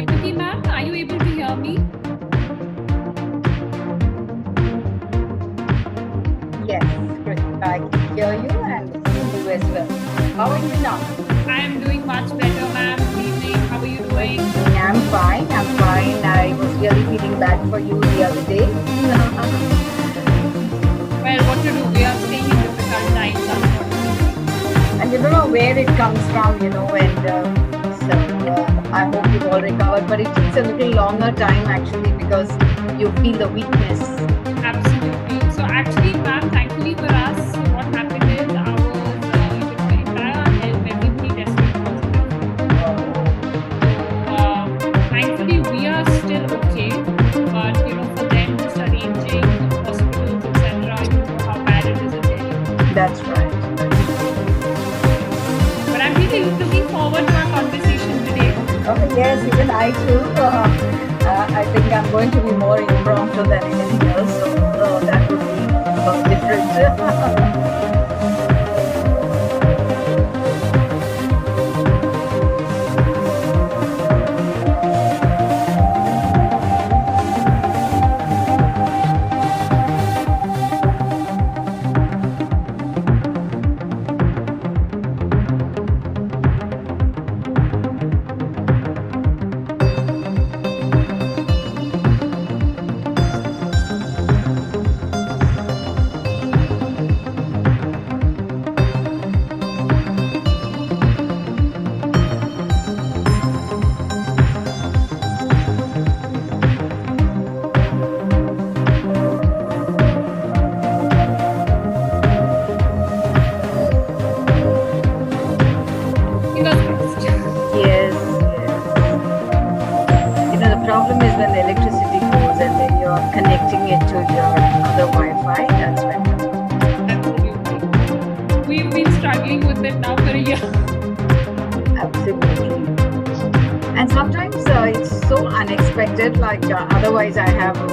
Revathi ma'am, are you able to hear me? Yes, Principal, I can hear you and see you as well. How are you now? I am doing much better, ma'am. Good evening. How are you doing? I'm fine. I was really feeling bad for you the other day. Well, what to do? We are staying in difficult times, unfortunately. And you don't know where it comes from, and so I hope you've all recovered. But it takes a little longer time actually because you feel the weakness. Absolutely. So actually, ma'am, thankfully for us, what happened is our entire health, everybody tested positive. Thankfully, we are still okay. But for them, just arranging hospitals, etc., you know how bad it is in Delhi. That's right. But I'm really looking forward to our conversation today. Oh yes, even I too. I think I'm going to be more impromptu than anything else, so that would be different. Problem is when the electricity goes and then you're connecting it to your other Wi-Fi, that's when. Absolutely. We've been struggling with it now for a year. Absolutely. And sometimes it's so unexpected, like otherwise I have, a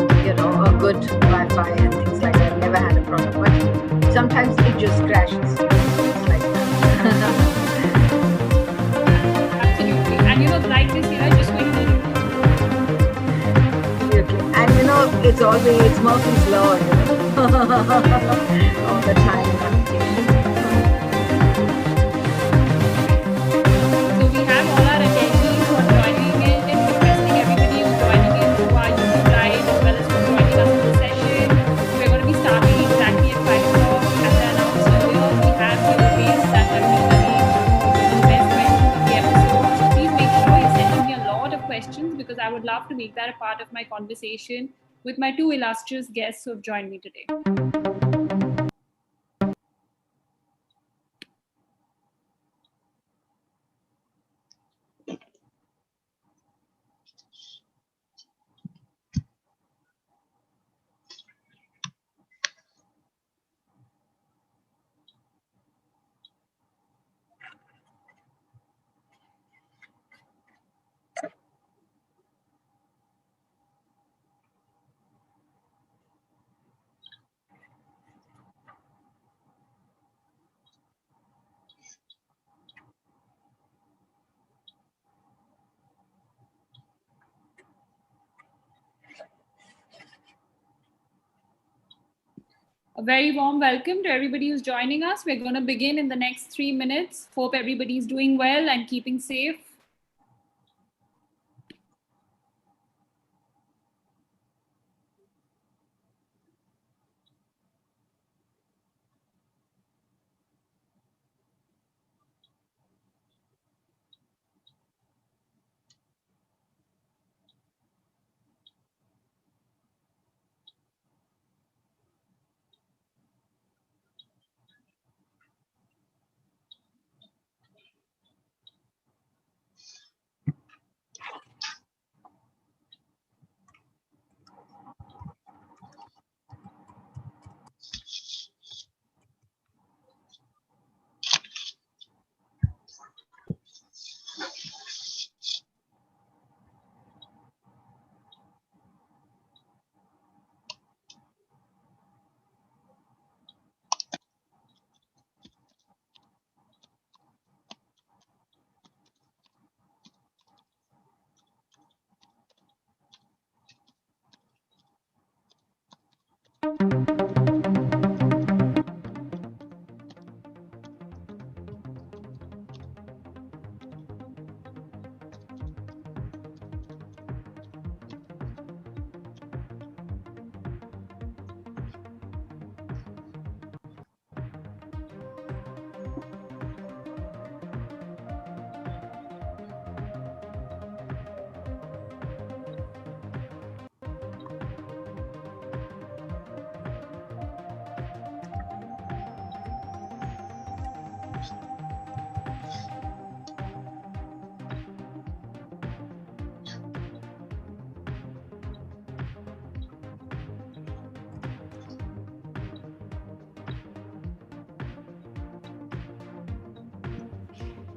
good Wi-Fi and things like that. I've never had a problem. But sometimes it just crashes. It's like that. Absolutely. And like this year, just going to and it's Murphy's law, all the time. So we have all our attendees who are joining in and requesting everybody who's joining in to our YouTube live as well as for joining us in the session. We're going to be starting exactly at 5 o'clock. As I announced earlier, we have giveaways that have been arranged for the best questions of the episode. So please make sure you're sending me a lot of questions because I would love to make that a part of my conversation with my two illustrious guests who have joined me today. A very warm welcome to everybody who's joining us. We're going to begin in the next 3 minutes. Hope everybody's doing well and keeping safe.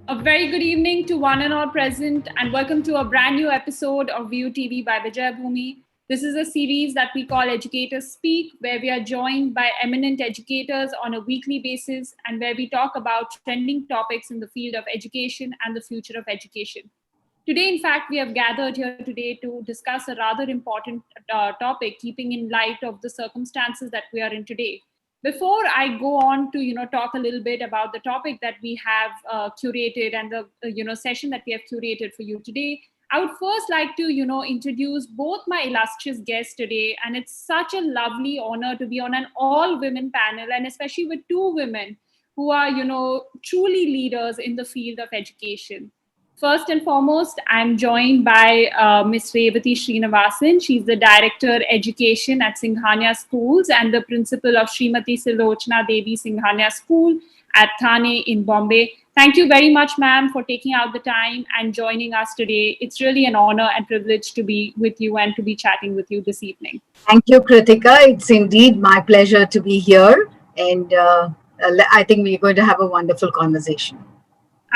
A very good evening to one and all present, and welcome to a brand new episode of View TV by Vijay Bhumi. This is a series that we call Educators Speak, where we are joined by eminent educators on a weekly basis and where we talk about trending topics in the field of education and the future of education. Today, in fact, we have gathered here today to discuss a rather important topic, keeping in light of the circumstances that we are in today. Before I go on to talk a little bit about the topic that we have curated and the session that we have curated for you today, I would first like to introduce both my illustrious guests today, and it's such a lovely honor to be on an all women panel, and especially with two women who are truly leaders in the field of education. First and foremost, I'm joined by Ms. Revathi Srinivasan. She's the Director Education at Singhania Schools and the Principal of Srimati Sulochanadevi Singhania School at Thane in Bombay. Thank you very much, ma'am, for taking out the time and joining us today. It's really an honor and privilege to be with you and to be chatting with you this evening. Thank you, Kritika. It's indeed my pleasure to be here. And I think we're going to have a wonderful conversation.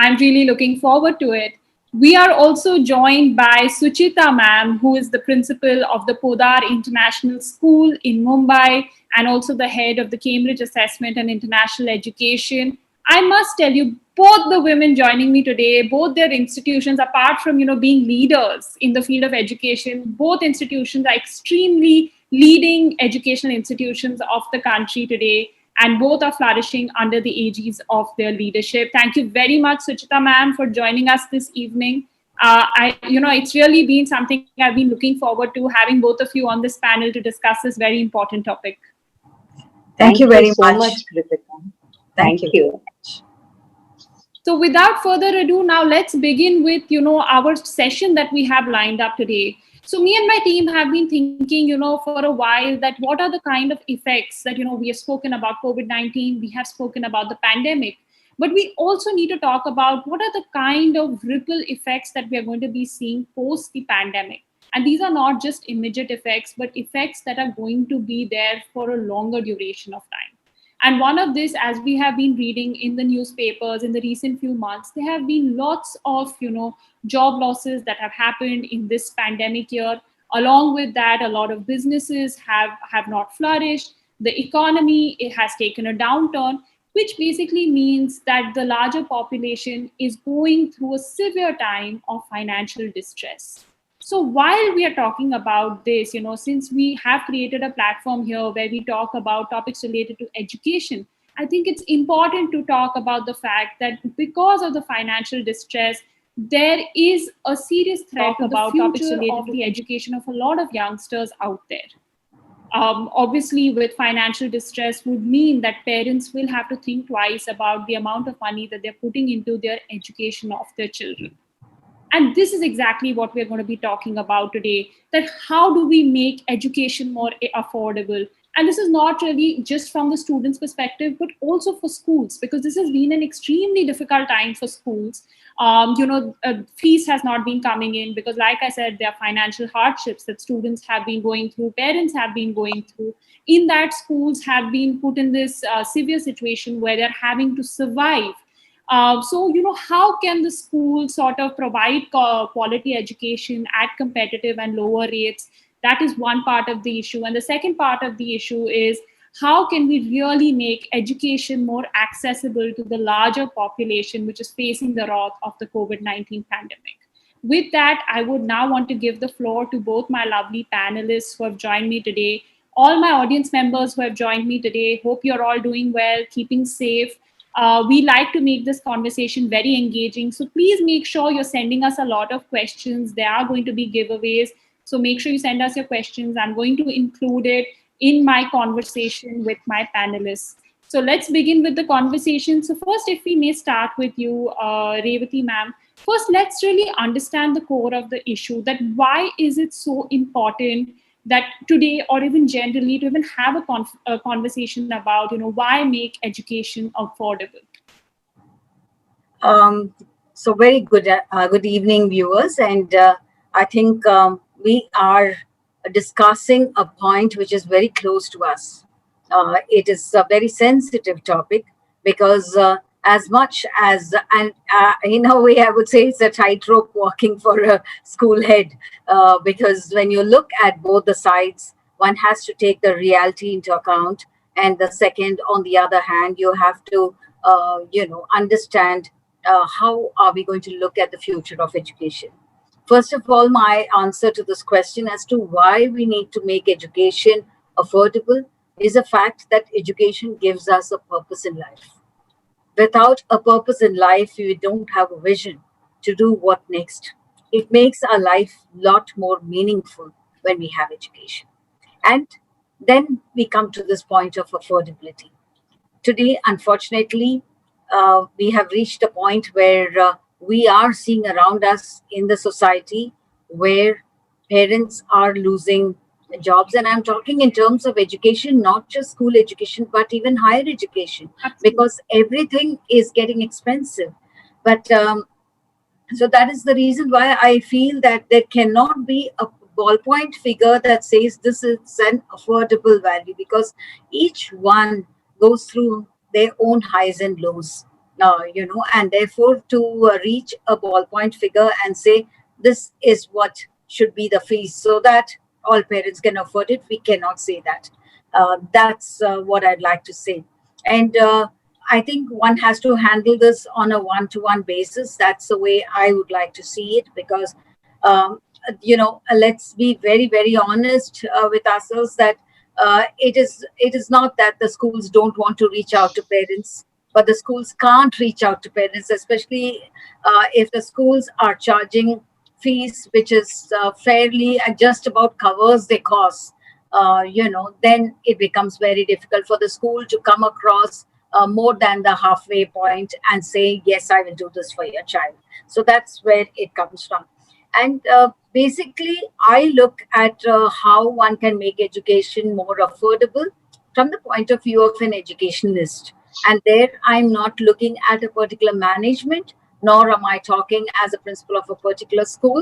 I'm really looking forward to it. We are also joined by Suchita ma'am, who is the principal of the Podar International School in Mumbai and also the head of the Cambridge Assessment and International Education. I must tell you, both the women joining me today, both their institutions, apart from being leaders in the field of education, both institutions are extremely leading educational institutions of the country today, and both are flourishing under the aegis of their leadership. Thank you very much, Suchita ma'am, for joining us this evening. It's really been something I've been looking forward to, having both of you on this panel to discuss this very important topic. Thank you very so much, Kritika. Thank you. So without further ado, now let's begin with, our session that we have lined up today. So me and my team have been thinking, for a while that what are the kind of effects that, we have spoken about COVID-19, we have spoken about the pandemic, but we also need to talk about what are the kind of ripple effects that we are going to be seeing post the pandemic. And these are not just immediate effects, but effects that are going to be there for a longer duration of time. And one of this, as we have been reading in the newspapers in the recent few months, there have been lots of, job losses that have happened in this pandemic year. Along with that, a lot of businesses have not flourished. The economy, it has taken a downturn, which basically means that the larger population is going through a severe time of financial distress. So while we are talking about this, since we have created a platform here where we talk about topics related to education, I think it's important to talk about the fact that because of the financial distress, there is a serious threat about topics related to the education of a lot of youngsters out there. Obviously, with financial distress would mean that parents will have to think twice about the amount of money that they're putting into their education of their children. And this is exactly what we're going to be talking about today, that how do we make education more affordable? And this is not really just from the students' perspective, but also for schools, because this has been an extremely difficult time for schools. Fees has not been coming in because, like I said, there are financial hardships that students have been going through, parents have been going through. In that, schools have been put in this severe situation where they're having to survive. How can the school sort of provide quality education at competitive and lower rates? That is one part of the issue. And the second part of the issue is how can we really make education more accessible to the larger population, which is facing the wrath of the COVID-19 pandemic? With that, I would now want to give the floor to both my lovely panelists who have joined me today. All my audience members who have joined me today, hope you're all doing well, keeping safe. We like to make this conversation very engaging. So please make sure you're sending us a lot of questions. There are going to be giveaways. So make sure you send us your questions. I'm going to include it in my conversation with my panelists. So let's begin with the conversation. So first, if we may start with you, Revathi ma'am. First, let's really understand the core of the issue, that why is it so important that today, or even generally, to even have a conversation about, why make education affordable? So very good evening, viewers. And I think we are discussing a point which is very close to us. It is a very sensitive topic because as much as, and in a way, I would say it's a tightrope walking for a school head, because when you look at both the sides, one has to take the reality into account. And the second, on the other hand, you have to, understand how are we going to look at the future of education. First of all, my answer to this question as to why we need to make education affordable is the fact that education gives us a purpose in life. Without a purpose in life, we don't have a vision to do what next. It makes our life a lot more meaningful when we have education. And then we come to this point of affordability. Today, unfortunately, we have reached a point where we are seeing around us in the society where parents are losing jobs. And I'm talking in terms of education, not just school education, but even higher education, Absolutely. because everything is getting expensive. But so that is the reason why I feel that there cannot be a ballpoint figure that says this is an affordable value, because each one goes through their own highs and lows. And therefore to reach a ballpoint figure and say this is what should be the fees so that all parents can afford it, we cannot say that. That's what I'd like to say. And I think one has to handle this on a one-to-one basis. That's the way I would like to see it, because, let's be very, very honest with ourselves that it is not that the schools don't want to reach out to parents, but the schools can't reach out to parents, especially if the schools are charging fees which is fairly and just about covers their costs. Then it becomes very difficult for the school to come across more than the halfway point and say, yes, I will do this for your child. So that's where it comes from. And basically, I look at how one can make education more affordable from the point of view of an educationalist. And there, I'm not looking at a particular management, nor am I talking as a principal of a particular school,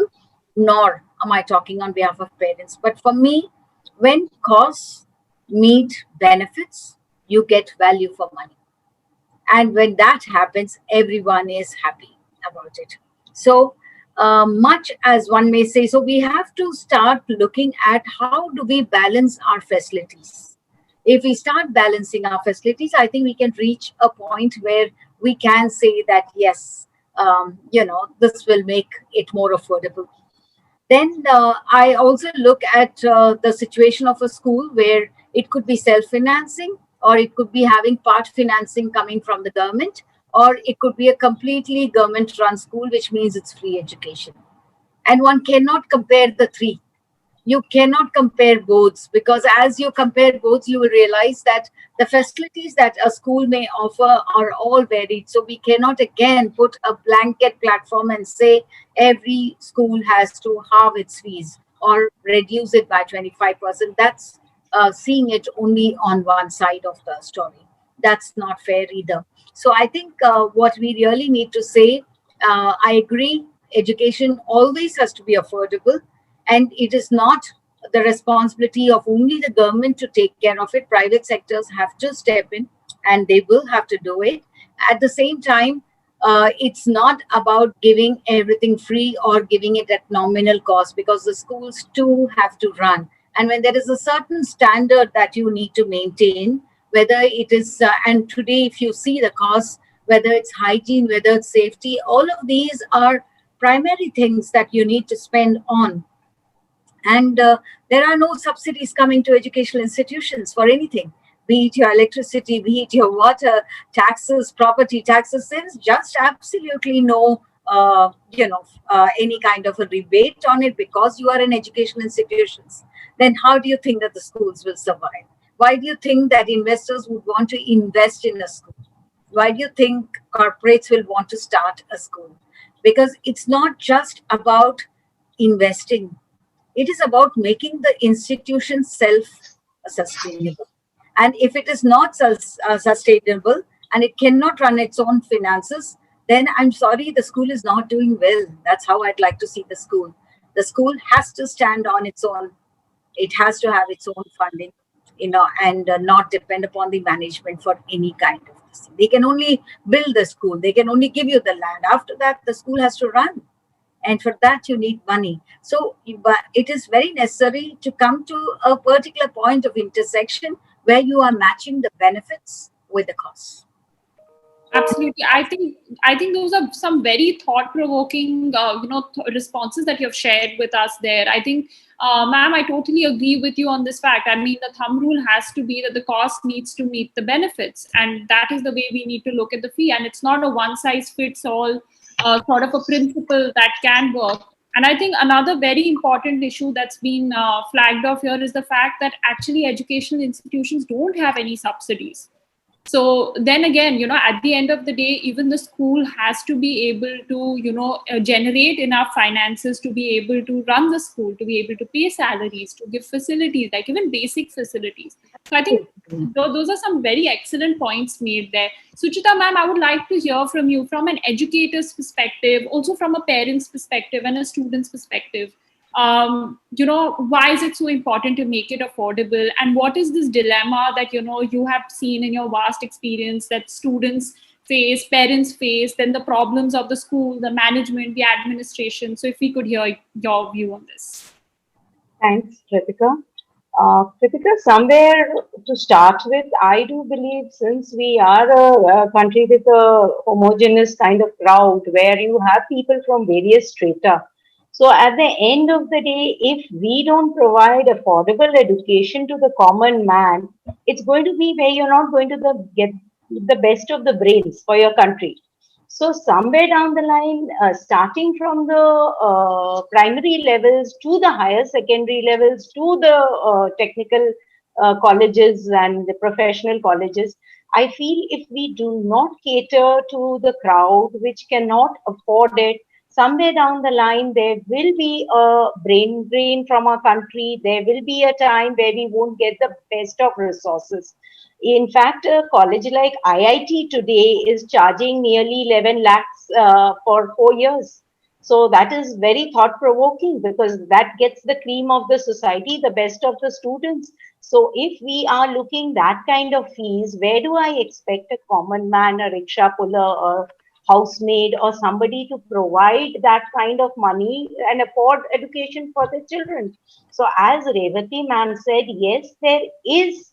nor am I talking on behalf of parents. But for me, when costs meet benefits, you get value for money. And when that happens, everyone is happy about it. So much as one may say, so we have to start looking at how do we balance our facilities. If we start balancing our facilities, I think we can reach a point where we can say that yes, this will make it more affordable. Then I also look at the situation of a school where it could be self-financing, or it could be having part financing coming from the government, or it could be a completely government-run school, which means it's free education. And one cannot compare the three. You cannot compare both, because as you compare both, you will realize that the facilities that a school may offer are all varied. So we cannot again put a blanket platform and say every school has to halve its fees or reduce it by 25%. That's seeing it only on one side of the story. That's not fair either. So I think what we really need to say, I agree, education always has to be affordable, and it is not the responsibility of only the government to take care of it. Private sectors have to step in, and they will have to do it. At the same time, it's not about giving everything free or giving it at nominal cost, because the schools too have to run. And when there is a certain standard that you need to maintain, whether it is, and today, if you see the costs, whether it's hygiene, whether it's safety, all of these are primary things that you need to spend on. And there are no subsidies coming to educational institutions for anything, be it your electricity, be it your water, taxes, property taxes. There is just absolutely no, any kind of a rebate on it, because you are in educational institutions. Then how do you think that the schools will survive? Why do you think that investors would want to invest in a school? Why do you think corporates will want to start a school? Because it's not just about investing. It is about making the institution self-sustainable. And if it is not sustainable and it cannot run its own finances, then I'm sorry, the school is not doing well. That's how I'd like to see the school. The school has to stand on its own. It has to have its own funding, and not depend upon the management for any kind of this. They can only build the school. They can only give you the land. After that, the school has to run. And for that, you need money. So but it is very necessary to come to a particular point of intersection where you are matching the benefits with the costs. Absolutely. I think those are some very thought-provoking, responses that you have shared with us there. I think, ma'am, I totally agree with you on this fact. I mean, the thumb rule has to be that the cost needs to meet the benefits, and that is the way we need to look at the fee. And it's not a one-size-fits-all sort of a principle that can work. And I think another very important issue that's been flagged off here is the fact that actually educational institutions don't have any subsidies. So then again, at the end of the day, even the school has to be able to, generate enough finances to be able to run the school, to be able to pay salaries, to give facilities, like even basic facilities. So I think those are some very excellent points made there. Suchita ma'am, I would like to hear from you from an educator's perspective, also from a parent's perspective and a student's perspective. Why is it so important to make it affordable, and what is this dilemma that you have seen in your vast experience that students face, parents face, then the problems of the school, the management, the administration? So if we could hear your view on this. Thanks, Kritika. Kritika, somewhere to start with, I do believe since we are a country with a homogeneous kind of crowd where you have people from various strata. So at the end of the day, if we don't provide affordable education to the common man, it's going to be where you're not going to get the best of the brains for your country. So somewhere down the line, starting from the primary levels to the higher secondary levels to the technical colleges and the professional colleges, I feel if we do not cater to the crowd which cannot afford it, somewhere down the line there will be a brain drain from our country. There will be a time where we won't get the best of resources. In fact, a college like IIT today is charging nearly 11 lakhs for 4 years. So that is very thought provoking because that gets the cream of the society, the best of the students. So if we are looking that kind of fees, where do I expect a common man, a rickshaw puller, or housemaid, or somebody to provide that kind of money and afford education for the children? So as Revathi ma'am said, yes, there is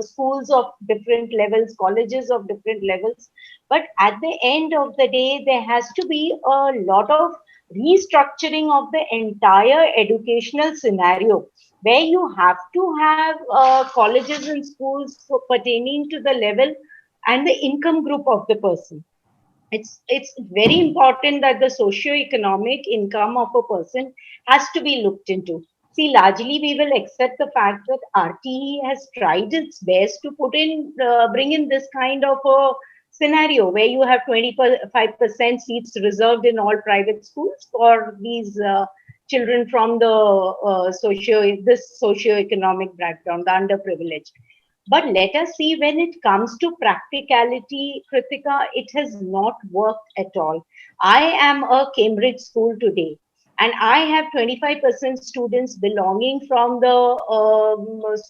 schools of different levels, colleges of different levels. But at the end of the day, there has to be a lot of restructuring of the entire educational scenario where you have to have colleges and schools pertaining to the level and the income group of the person. It's very important that the socio-economic income of a person has to be looked into. See, largely we will accept the fact that RTE has tried its best to bring in this kind of a scenario where you have 25% seats reserved in all private schools for these children from the this socio-economic background, the underprivileged. But let us see, when it comes to practicality, Kritika, it has not worked at all. I am a Cambridge school today, and I have 25% students belonging from the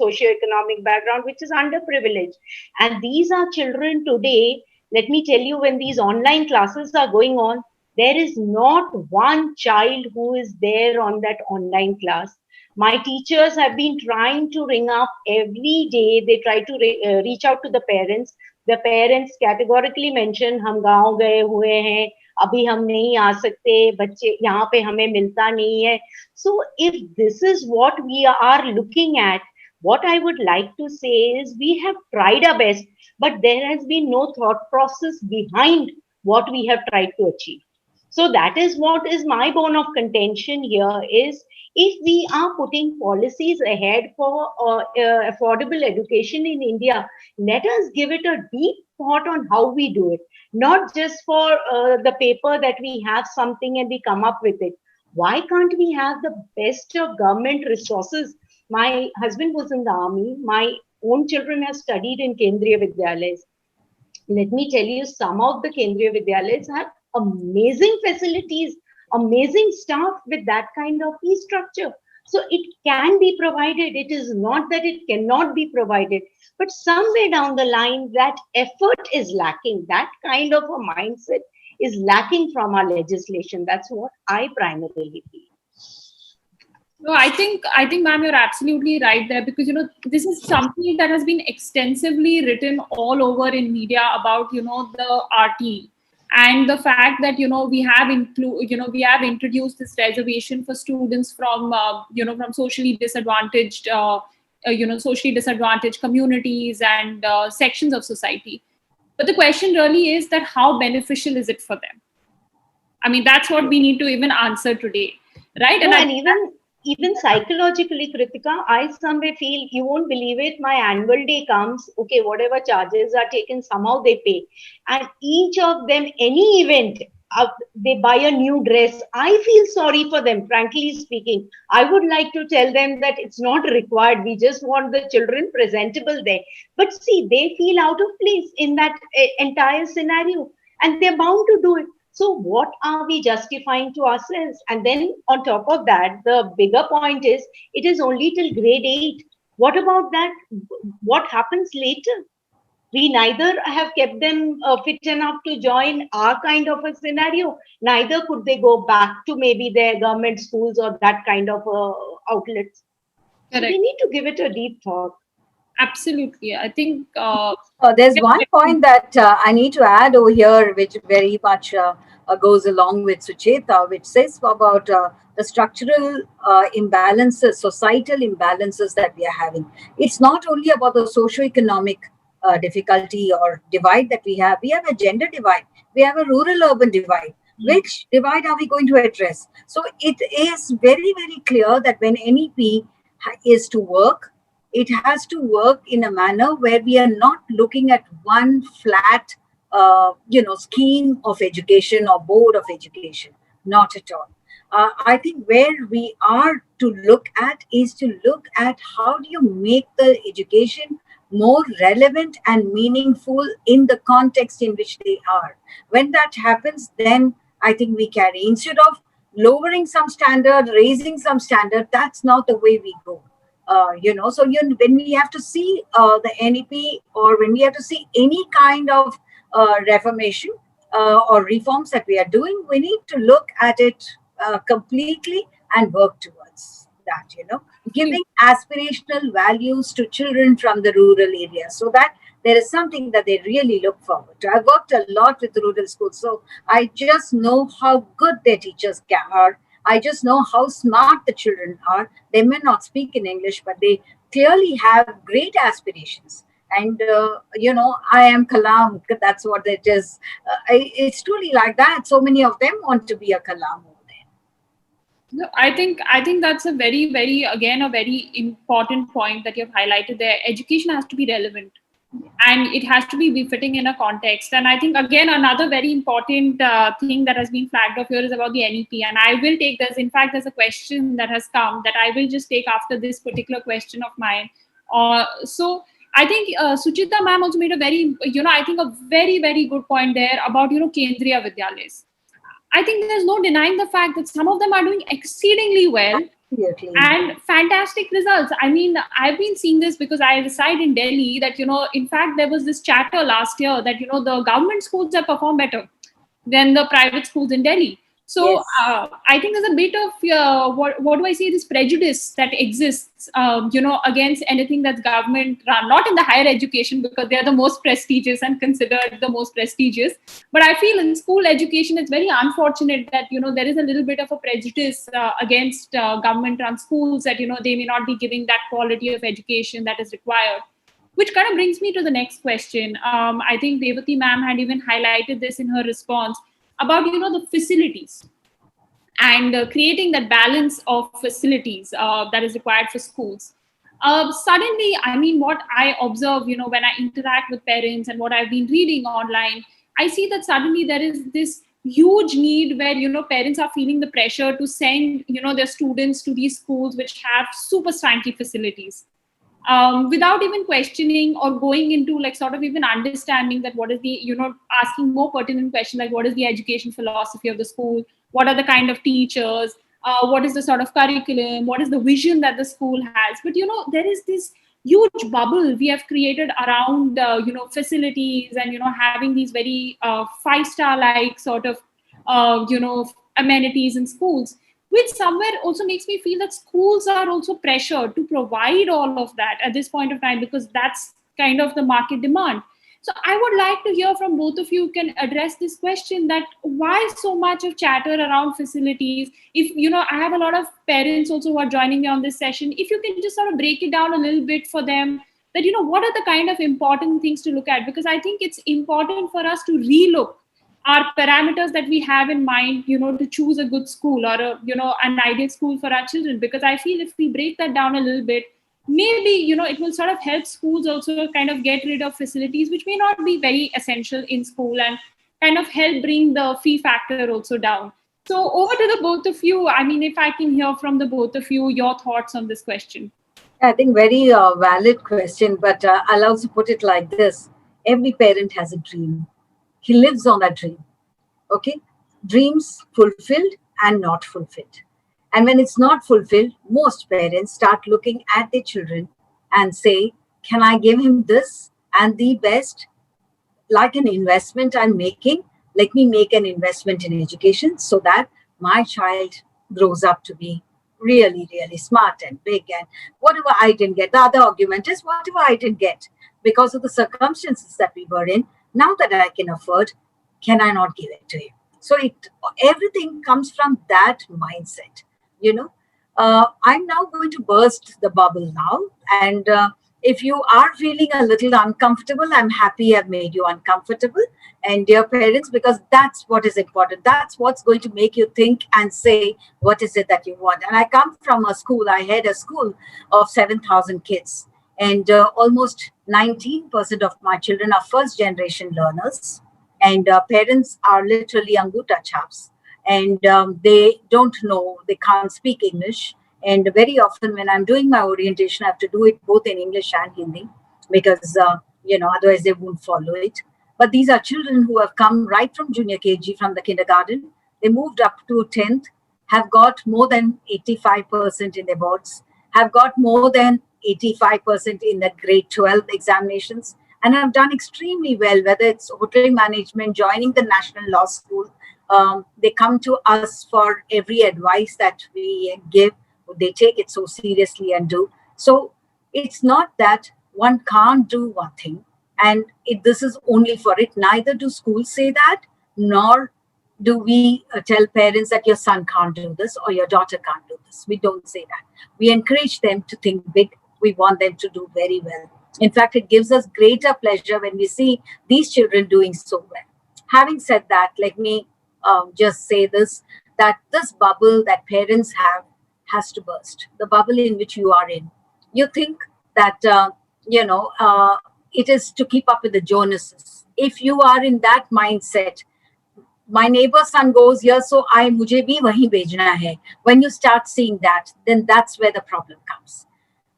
socioeconomic background, which is underprivileged. And these are children today. Let me tell you, when these online classes are going on, there is not one child who is there on that online class. My teachers have been trying to ring up every day. They try to reach out to the parents. The parents categorically mention, हम गांव गए हुए हैं, अभी हम नहीं आ सकते, बच्चे यहाँ पे हमें मिलता नहीं है. So if this is what we are looking at, what I would like to say is we have tried our best, but there has been no thought process behind what we have tried to achieve. So that is what is my bone of contention here is, if we are putting policies ahead for affordable education in India, let us give it a deep thought on how we do it, not just for the paper that we have something and we come up with it. Why can't we have the best of government resources? My husband was in the army. My own children have studied in Kendriya Vidyalayas. Let me tell you, some of the Kendriya Vidyalayas have amazing facilities, amazing staff with that kind of fee structure. So it can be provided. It is not that it cannot be provided, but somewhere down the line, that effort is lacking. That kind of a mindset is lacking from our legislation. That's what I primarily feel. No, I think, ma'am, you're absolutely right there, because this is something that has been extensively written all over in media about the RT, and the fact that we have introduced this reservation for students from from socially disadvantaged communities and sections of society. But the question really is that how beneficial is it for them? I mean, that's what we need to even answer today, right? No, And and even psychologically, Kritika, I somewhere feel, you won't believe it. My annual day comes, okay, whatever charges are taken, somehow they pay, and each of them, any event, they buy a new dress. I feel sorry for them, frankly speaking. I would like to tell them that it's not required. We just want the children presentable there. But see, they feel out of place in that entire scenario, and they're bound to do it. So what are we justifying to ourselves? And then on top of that, the bigger point is, it is only till grade 8. What about that? What happens later? We neither have kept them fit enough to join our kind of a scenario, neither could they go back to maybe their government schools or that kind of outlets. So we correct. need to give it a deep thought. Absolutely. I think There's one point that I need to add over here, which very much goes along with Sucheta, which says about the structural imbalances, societal imbalances that we are having. It's not only about the socioeconomic difficulty or divide that we have. We have a gender divide. We have a rural-urban divide. Which divide are we going to address? So it is very, very clear that when NEP is to work, it has to work in a manner where we are not looking at one flat, scheme of education or board of education. Not at all. I think where we are to look at is to look at how do you make the education more relevant and meaningful in the context in which they are. When that happens, then I think we carry. Instead of lowering some standard, raising some standard, that's not the way we go. When we have to see the NEP, or when we have to see any kind of reformation or reforms that we are doing, we need to look at it completely and work towards that, giving aspirational values to children from the rural areas, so that there is something that they really look forward to. I've worked a lot with rural schools, so I just know how good their teachers are. I just know how smart the children are. They may not speak in English, but they clearly have great aspirations. And, I am Kalam. That's what it is. It's truly like that. So many of them want to be a Kalam over there. no, I think that's a very, very, again, a very important point that you've highlighted there. Education has to be relevant, and it has to be befitting in a context. And I think, again, another very important thing that has been flagged off here is about the NEP. And I will take this. In fact, there's a question that has come that I will just take after this particular question of mine. So I think Suchita ma'am also made a very, I think a very, very good point there about, Kendriya Vidyalayas. I think there's no denying the fact that some of them are doing exceedingly well Absolutely. and fantastic results. I mean, I've been seeing this because I reside in Delhi, that, in fact, there was this chatter last year that, the government schools have performed better than the private schools in Delhi. So Yes. I think there's a bit of, what do I say, this prejudice that exists, against anything that's government run, not in the higher education, because they're the most prestigious and considered the most prestigious. But I feel in school education, it's very unfortunate that, there is a little bit of a prejudice against government run schools, that, they may not be giving that quality of education that is required. Which kind of brings me to the next question. I think Revathi ma'am had even highlighted this in her response about, the facilities and creating that balance of facilities that is required for schools. Suddenly, I mean, what I observe, when I interact with parents and what I've been reading online, I see that suddenly there is this huge need where, parents are feeling the pressure to send, their students to these schools which have super swanky facilities. Without even questioning or going into like sort of even understanding that what is the, asking more pertinent questions like what is the education philosophy of the school, what are the kind of teachers, what is the sort of curriculum, what is the vision that the school has. But there is this huge bubble we have created around facilities, and having these very 5-star like sort of amenities in schools, which somewhere also makes me feel that schools are also pressured to provide all of that at this point of time, because that's kind of the market demand. So I would like to hear from both of you, can address this question, that why so much of chatter around facilities. If I have a lot of parents also who are joining me on this session, if you can just sort of break it down a little bit for them, that what are the kind of important things to look at, because I think it's important for us to relook our parameters that we have in mind, to choose a good school or an ideal school for our children. Because I feel if we break that down a little bit, maybe it will sort of help schools also kind of get rid of facilities which may not be very essential in school, and kind of help bring the fee factor also down. So over to the both of you. I mean, if I can hear from the both of you, your thoughts on this question. I think very valid question, but I'll also put it like this. Every parent has a dream. He lives on that dream. Okay? Dreams fulfilled and not fulfilled. And when it's not fulfilled, most parents start looking at their children and say, can I give him this and the best? Like an investment I'm making, let me make an investment in education so that my child grows up to be really, really smart and big. And whatever I didn't get, the other argument is whatever I didn't get because of the circumstances that we were in, now that I can afford, can I not give it to you? So everything comes from that mindset. I'm now going to burst the bubble now. And if you are feeling a little uncomfortable, I'm happy I've made you uncomfortable. And dear parents, because that's what is important. That's what's going to make you think and say, what is it that you want? And I come from a school, I had a school of 7,000 kids. And almost 19% of my children are first generation learners. And parents are literally Anguta chaps. And they don't know, they can't speak English. And very often when I'm doing my orientation, I have to do it both in English and Hindi because, otherwise they won't follow it. But these are children who have come right from junior KG, from the kindergarten. They moved up to 10th, have got more than 85% in their boards, have got more than 85% in the grade 12 examinations, and have done extremely well, whether it's hotel management, joining the National Law School. They come to us for every advice that we give. They take it so seriously and do. So it's not that one can't do one thing and this is only for it. Neither do schools say that, nor do we tell parents that your son can't do this or your daughter can't do this. We don't say that. We encourage them to think big. We want them to do very well. In fact, it gives us greater pleasure when we see these children doing so well. Having said that, let me just say this, that this bubble that parents have has to burst. The bubble in which you are in. You think that, it is to keep up with the Jonases. If you are in that mindset, my neighbor's son goes here, so mujhe bhi wahi bhejna hai. When you start seeing that, then that's where the problem comes.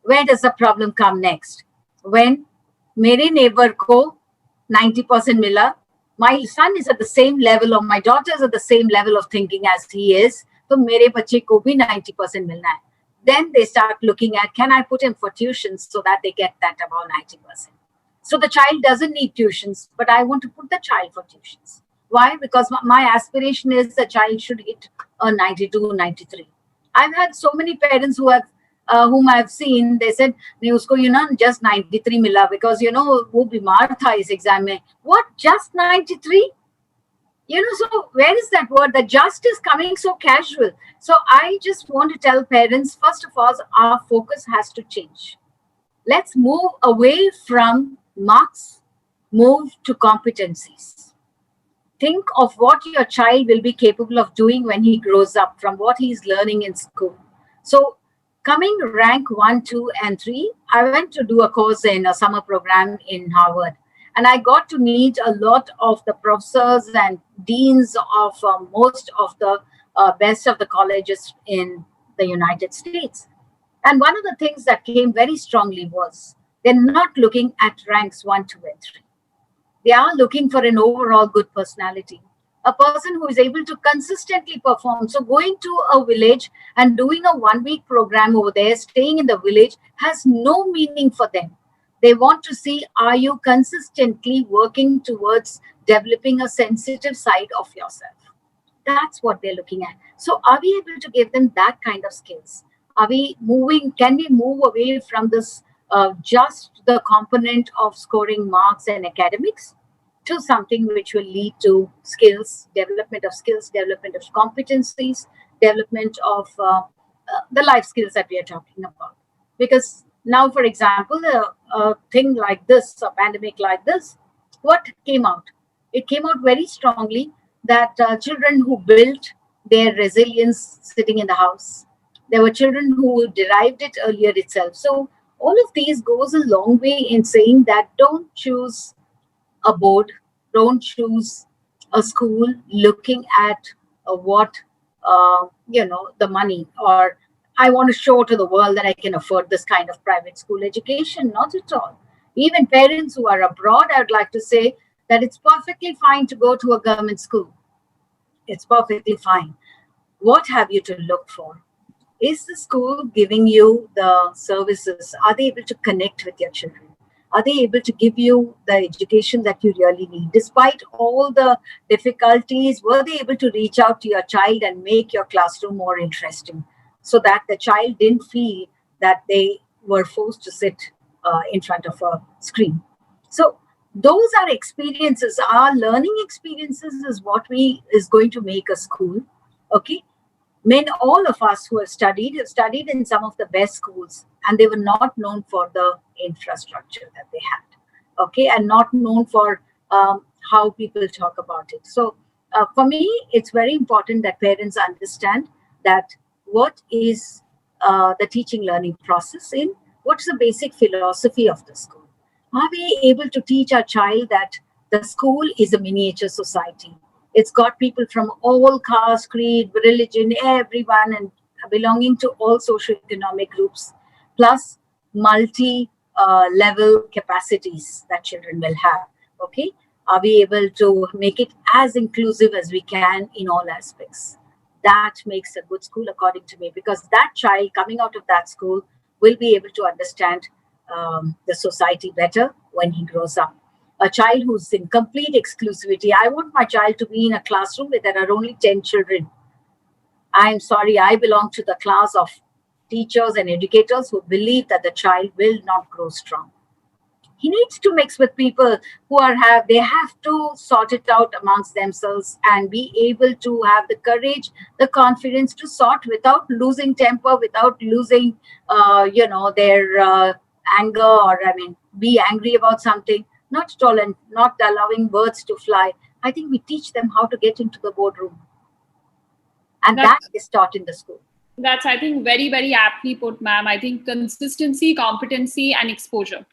Where does the problem come next? When mere neighbor ko 90% mila, my son is at the same level or my daughter is at the same level of thinking as he is, so mere bachche ko bhi 90% milna hai. Then they start looking at, can I put him for tuitions so that they get that about 90%? So the child doesn't need tuitions, but I want to put the child for tuitions. Why? Because my aspiration is the child should hit a 92, 93. I've had so many parents who have, whom I've seen, they said, usko, just 93 mila because, wo bimar tha is exam mein. What? Just 93? So where is that word? The just is coming so casual. So I just want to tell parents, first of all, our focus has to change. Let's move away from marks, move to competencies. Think of what your child will be capable of doing when he grows up from what he is learning in school. So coming rank 1, 2, and 3, I went to do a course in a summer program in Harvard. And I got to meet a lot of the professors and deans of most of the best of the colleges in the United States. And one of the things that came very strongly was they're not looking at ranks 1, 2, and 3. They are looking for an overall good personality, a person who is able to consistently perform. So going to a village and doing a 1 week program over there, staying in the village, has no meaning for them. They want to see, are you consistently working towards developing a sensitive side of yourself? That's what they're looking at. So are we able to give them that kind of skills? Are we moving, can we move away from this just the component of scoring marks and academics to something which will lead to skills, development of competencies, development of the life skills that we are talking about? Because now, for example, a thing like this, a pandemic like this, what came out? It came out very strongly that children who built their resilience sitting in the house, there were children who derived it earlier itself. So all of these goes a long way in saying that don't choose a board, don't choose a school looking at what the money, or I want to show to the world that I can afford this kind of private school education. Not at all. Even parents who are abroad, I would like to say that it's perfectly fine to go to a government school. It's perfectly fine. What have you to look for? Is the school giving you the services? Are they able to connect with your children? Are they able to give you the education that you really need? Despite all the difficulties, were they able to reach out to your child and make your classroom more interesting so that the child didn't feel that they were forced to sit in front of a screen? So those are experiences. Our learning experiences is what we is going to make a school. Okay. All of us who have studied in some of the best schools, and they were not known for the infrastructure that they had. Okay. And not known for how people talk about it. So for me, it's very important that parents understand that what is the teaching learning process in, what's the basic philosophy of the school. Are we able to teach our child that the school is a miniature society? It's got people from all caste, creed, religion, everyone, and belonging to all socioeconomic groups, plus multi-level capacities that children will have. Okay, are we able to make it as inclusive as we can in all aspects? That makes a good school, according to me, because that child coming out of that school will be able to understand the society better when he grows up. A child who's in complete exclusivity, I want my child to be in a classroom where there are only 10 children. I'm sorry, I belong to the class of teachers and educators who believe that the child will not grow strong. He needs to mix with people who they have to sort it out amongst themselves and be able to have the courage, the confidence to sort without losing temper, without losing, their anger, or be angry about something. Not at all, and not allowing birds to fly. I think we teach them how to get into the boardroom, and that is taught in the school. That's, I think, very, very aptly put, ma'am. I think consistency, competency, and exposure.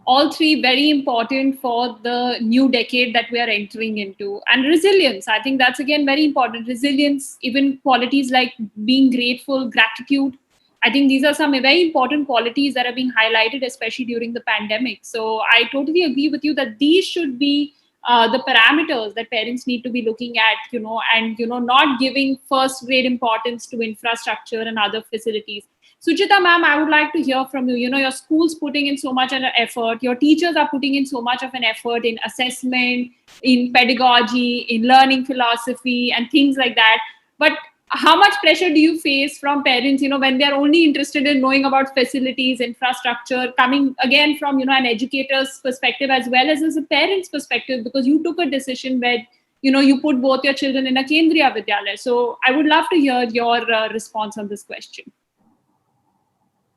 All three very important for the new decade that we are entering into. And resilience, I think that's again very important. Resilience, even qualities like being grateful, gratitude. I think these are some very important qualities that are being highlighted, especially during the pandemic. So I totally agree with you that these should be the parameters that parents need to be looking at, and, not giving first grade importance to infrastructure and other facilities. Suchita, ma'am, I would like to hear from you. Your school's putting in so much of an effort. Your teachers are putting in so much of an effort in assessment, in pedagogy, in learning philosophy, and things like that. But how much pressure do you face from parents, when they're only interested in knowing about facilities, infrastructure, coming again from, an educator's perspective as well as a parent's perspective, because you took a decision where, you put both your children in a Kendriya Vidyalaya. So I would love to hear your response on this question.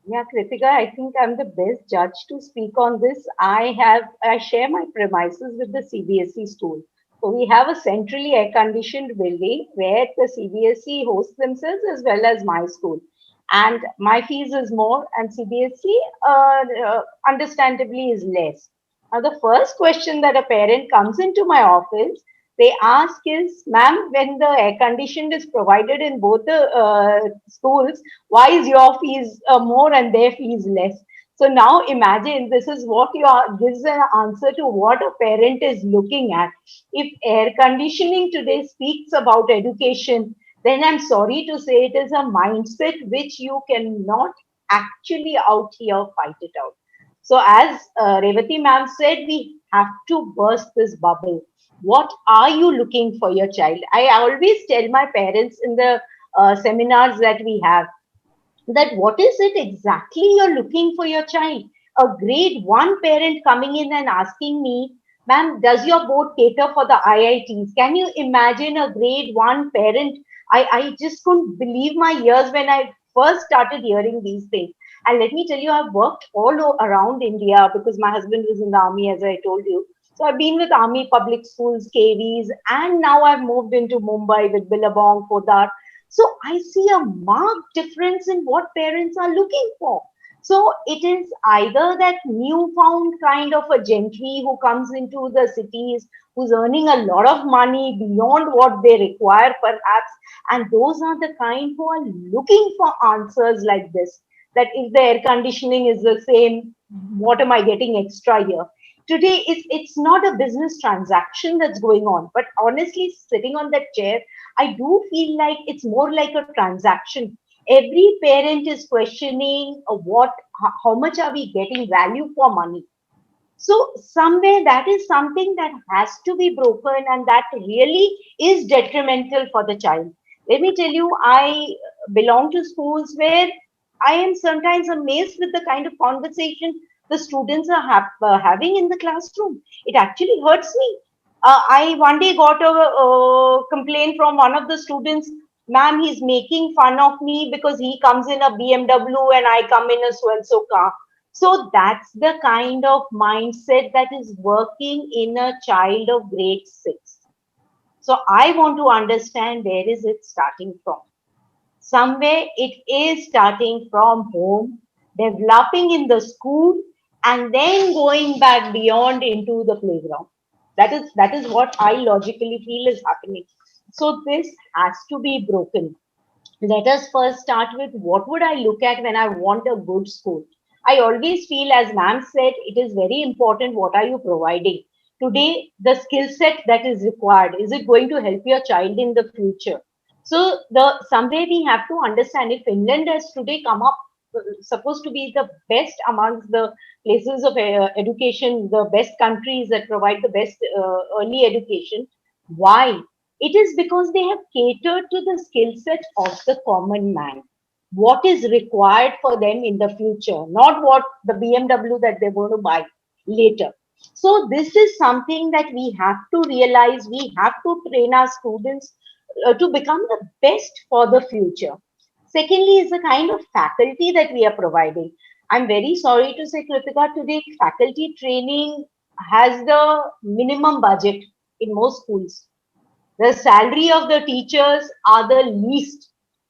Yeah, Kritika, I think I'm the best judge to speak on this. I share my premises with the CBSE school. So we have a centrally air-conditioned building where the CBSE hosts themselves as well as my school. And my fees is more and CBSE understandably is less. Now, the first question that a parent comes into my office, they ask is, ma'am, when the air conditioned is provided in both the schools, why is your fees more and their fees less? So now imagine this is what gives an answer to what a parent is looking at. If air conditioning today speaks about education, then I'm sorry to say it is a mindset which you cannot actually out here fight it out. So as Revathi ma'am said, we have to burst this bubble. What are you looking for your child? I always tell my parents in the seminars that we have, that what is it exactly you're looking for your child? A grade one parent coming in and asking me, ma'am, does your board cater for the IITs? Can you imagine a grade one parent? I just couldn't believe my ears when I first started hearing these things. And let me tell you, I've worked around India because my husband was in the army, as I told you. So I've been with army public schools, KVs, and now I've moved into Mumbai with Billabong, Podar. So I see a marked difference in what parents are looking for. So it is either that newfound kind of a gentry who comes into the cities, who's earning a lot of money beyond what they require, perhaps. And those are the kind who are looking for answers like this. That if the air conditioning is the same, what am I getting extra here? Today, it's not a business transaction that's going on, but honestly, sitting on that chair, I do feel like it's more like a transaction. Every parent is questioning how much are we getting value for money? So somewhere that is something that has to be broken, and that really is detrimental for the child. Let me tell you, I belong to schools where I am sometimes amazed with the kind of conversation the students are having in the classroom. It actually hurts me. I one day got a complaint from one of the students. Ma'am, he's making fun of me because he comes in a BMW and I come in a so-and-so car. So that's the kind of mindset that is working in a child of grade 6. So I want to understand where is it starting from. Somewhere it is starting from home, developing in the school, and then going back beyond into the playground. That is what I logically feel is happening. So this has to be broken. Let us first start with what would I look at when I want a good school. I always feel, as ma'am said, it is very important what are you providing. Today, the skill set that is required, is it going to help your child in the future? So the somewhere we have to understand if Finland has today come up supposed to be the best amongst the places of education, the best countries that provide the best early education. Why? It is because they have catered to the skill set of the common man. What is required for them in the future, not what the BMW that they're going to buy later. So this is something that we have to realize. We have to train our students to become the best for the future. Secondly, is the kind of faculty that we are providing. I'm very sorry to say, Kritika, today faculty training has the minimum budget in most schools. The salary of the teachers are the least.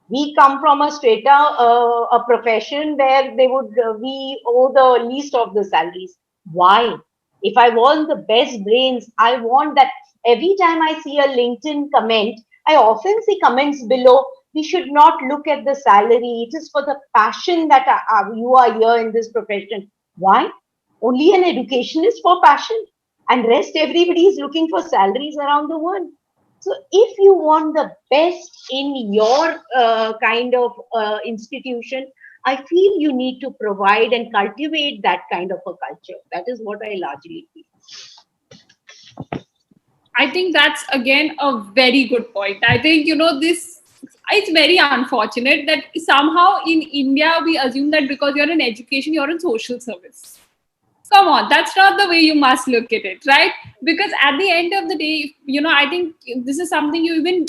We come from a strata, a profession where we owe the least of the salaries. Why? If I want the best brains, I want that every time I see a LinkedIn comment, I often see comments below, we should not look at the salary. It is for the passion that you are here in this profession. Why? Only an education is for passion, and rest everybody is looking for salaries around the world. So if you want the best in your kind of institution, I feel you need to provide and cultivate that kind of a culture. That is what I largely feel. I think that's again a very good point. I think, this, it's very unfortunate that somehow in India we assume that because you're in education, you're in social service. Come on, that's not the way you must look at it, right? Because at the end of the day, I think this is something you even,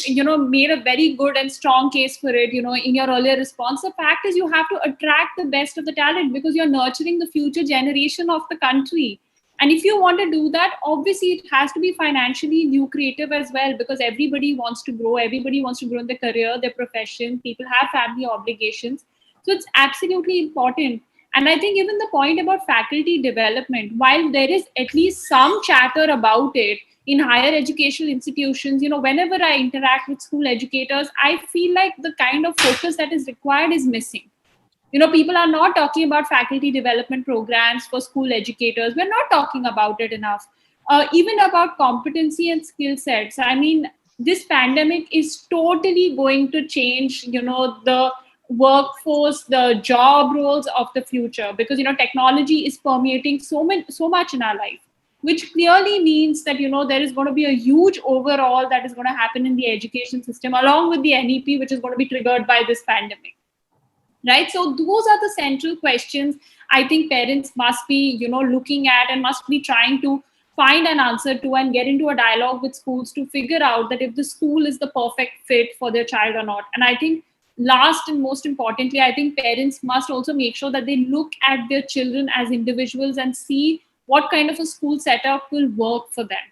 made a very good and strong case for it, in your earlier response. The fact is you have to attract the best of the talent because you're nurturing the future generation of the country. And if you want to do that, obviously it has to be financially lucrative as well, because everybody wants to grow. Everybody wants to grow in their career, their profession. People have family obligations. So it's absolutely important. And I think even the point about faculty development, while there is at least some chatter about it in higher educational institutions, whenever I interact with school educators, I feel like the kind of focus that is required is missing. People are not talking about faculty development programs for school educators. We're not talking about it enough. Even about competency and skill sets. I mean, this pandemic is totally going to change, the workforce, the job roles of the future, because, technology is permeating so much in our life, which clearly means that, there is going to be a huge overall that is going to happen in the education system, along with the NEP, which is going to be triggered by this pandemic. Right? So those are the central questions I think parents must be, looking at, and must be trying to find an answer to, and get into a dialogue with schools to figure out that if the school is the perfect fit for their child or not. And I think last and most importantly, I think parents must also make sure that they look at their children as individuals and see what kind of a school setup will work for them,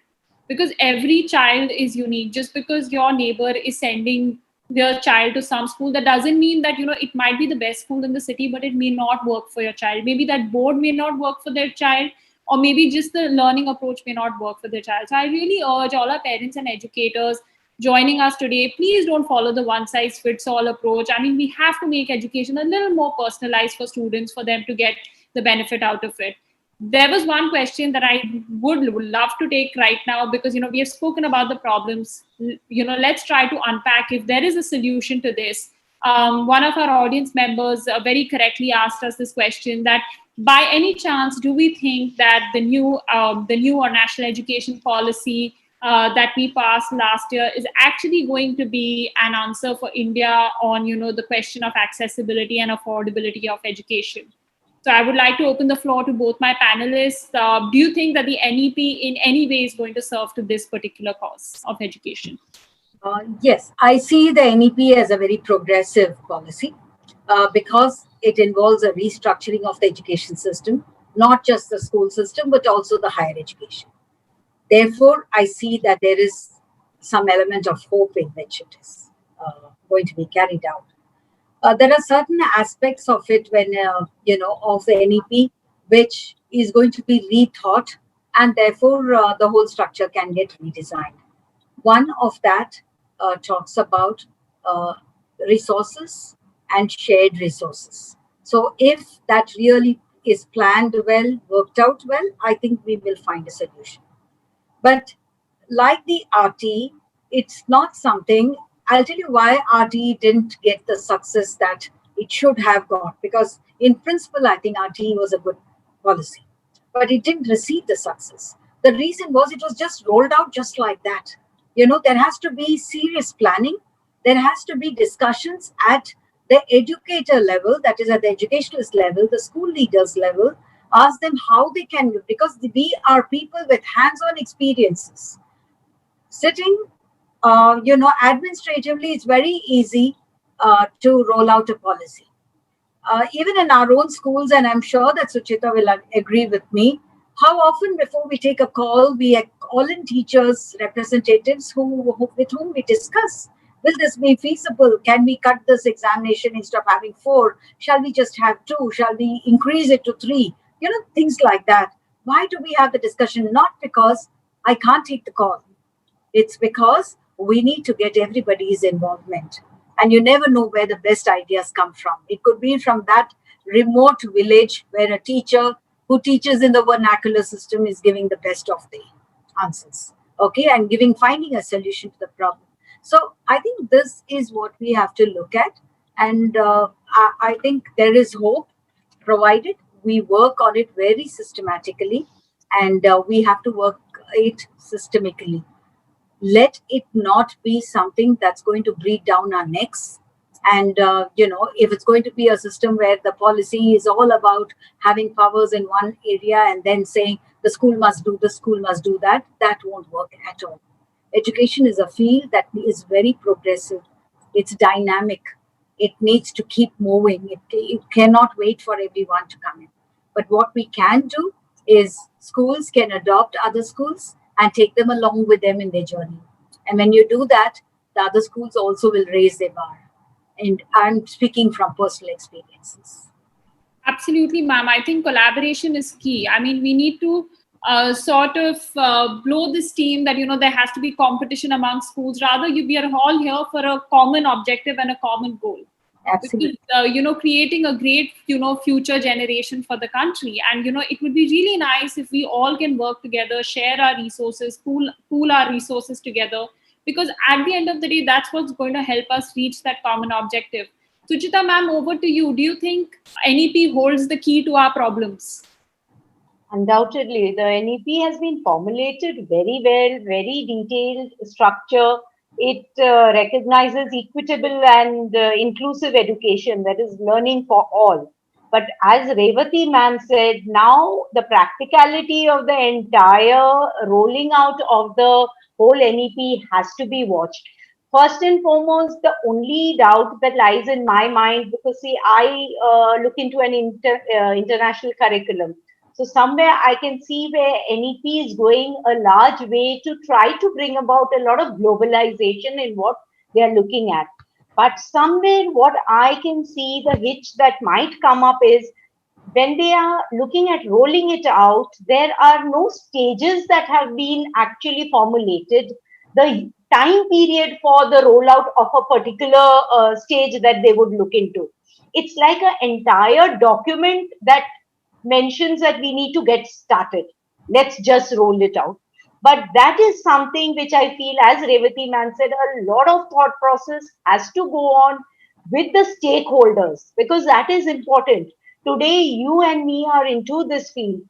because every child is unique. Just because your neighbor is sending their child to some school, that doesn't mean that, it might be the best school in the city, but it may not work for your child. Maybe that board may not work for their child, or maybe just the learning approach may not work for their child. So I really urge all our parents and educators joining us today, please don't follow the one size fits all approach. I mean, we have to make education a little more personalized for students, for them to get the benefit out of it. There was one question that I would love to take right now, because we have spoken about the problems. Let's try to unpack if there is a solution to this. One of our audience members very correctly asked us this question: that by any chance, do we think that the new or national education policy that we passed last year is actually going to be an answer for India on the question of accessibility and affordability of education? So I would like to open the floor to both my panelists. Do you think that the NEP in any way is going to serve to this particular cause of education? Yes, I see the NEP as a very progressive policy because it involves a restructuring of the education system, not just the school system, but also the higher education. Therefore, I see that there is some element of hope in which it is going to be carried out. There are certain aspects of it of the NEP, which is going to be rethought, and therefore the whole structure can get redesigned. One of that talks about resources and shared resources. So if that really is planned well, worked out well, I think we will find a solution. But like the RT, it's not something. I'll tell you why RT didn't get the success that it should have got. Because in principle, I think RT was a good policy, but it didn't receive the success. The reason was it was just rolled out just like that. There has to be serious planning. There has to be discussions at the educator level, that is at the educationalist level, the school leaders level. Ask them how they can, because we are people with hands-on experiences. Sitting, administratively, it's very easy to roll out a policy. Even in our own schools, and I'm sure that Suchita will agree with me, how often before we take a call, we call in teachers, representatives with whom we discuss, will this be feasible? Can we cut this examination instead of having 4? Shall we just have 2? Shall we increase it to 3? Things like that. Why do we have the discussion? Not because I can't take the call. It's because we need to get everybody's involvement. And you never know where the best ideas come from. It could be from that remote village where a teacher who teaches in the vernacular system is giving the best of the answers. Okay, and finding a solution to the problem. So I think this is what we have to look at. And I think there is hope, provided we work on it very systematically, and we have to work it systemically. Let it not be something that's going to breathe down our necks. And, if it's going to be a system where the policy is all about having powers in one area and then saying the school must do this, school must do that, that won't work at all. Education is a field that is very progressive. It's dynamic. It needs to keep moving. It cannot wait for everyone to come in. But what we can do is schools can adopt other schools and take them along with them in their journey. And when you do that, the other schools also will raise their bar. And I'm speaking from personal experiences. Absolutely, ma'am. I think collaboration is key. I mean, we need to sort of blow this steam that, there has to be competition among schools. Rather, we are all here for a common objective and a common goal. Absolutely. Creating a great future generation for the country. And it would be really nice if we all can work together, share our resources, pool our resources together, because at the end of the day, that's what's going to help us reach that common objective. Suchita ma'am, over to you. Do you think NEP holds the key to our problems? Undoubtedly, the NEP has been formulated very well, very detailed structure. It recognizes equitable and inclusive education, that is, learning for all. But as Revathi ma'am said, now the practicality of the entire rolling out of the whole NEP has to be watched. First and foremost, the only doubt that lies in my mind, because see, I look into an international curriculum. So somewhere I can see where NEP is going a large way to try to bring about a lot of globalization in what they are looking at. But somewhere what I can see the hitch that might come up is when they are looking at rolling it out, there are no stages that have been actually formulated. The time period for the rollout of a particular stage that they would look into. It's like an entire document that mentions that we need to get started. Let's just roll it out. But that is something which I feel, as Revathi man said, a lot of thought process has to go on with the stakeholders, because that is important. Today, you and me are into this field.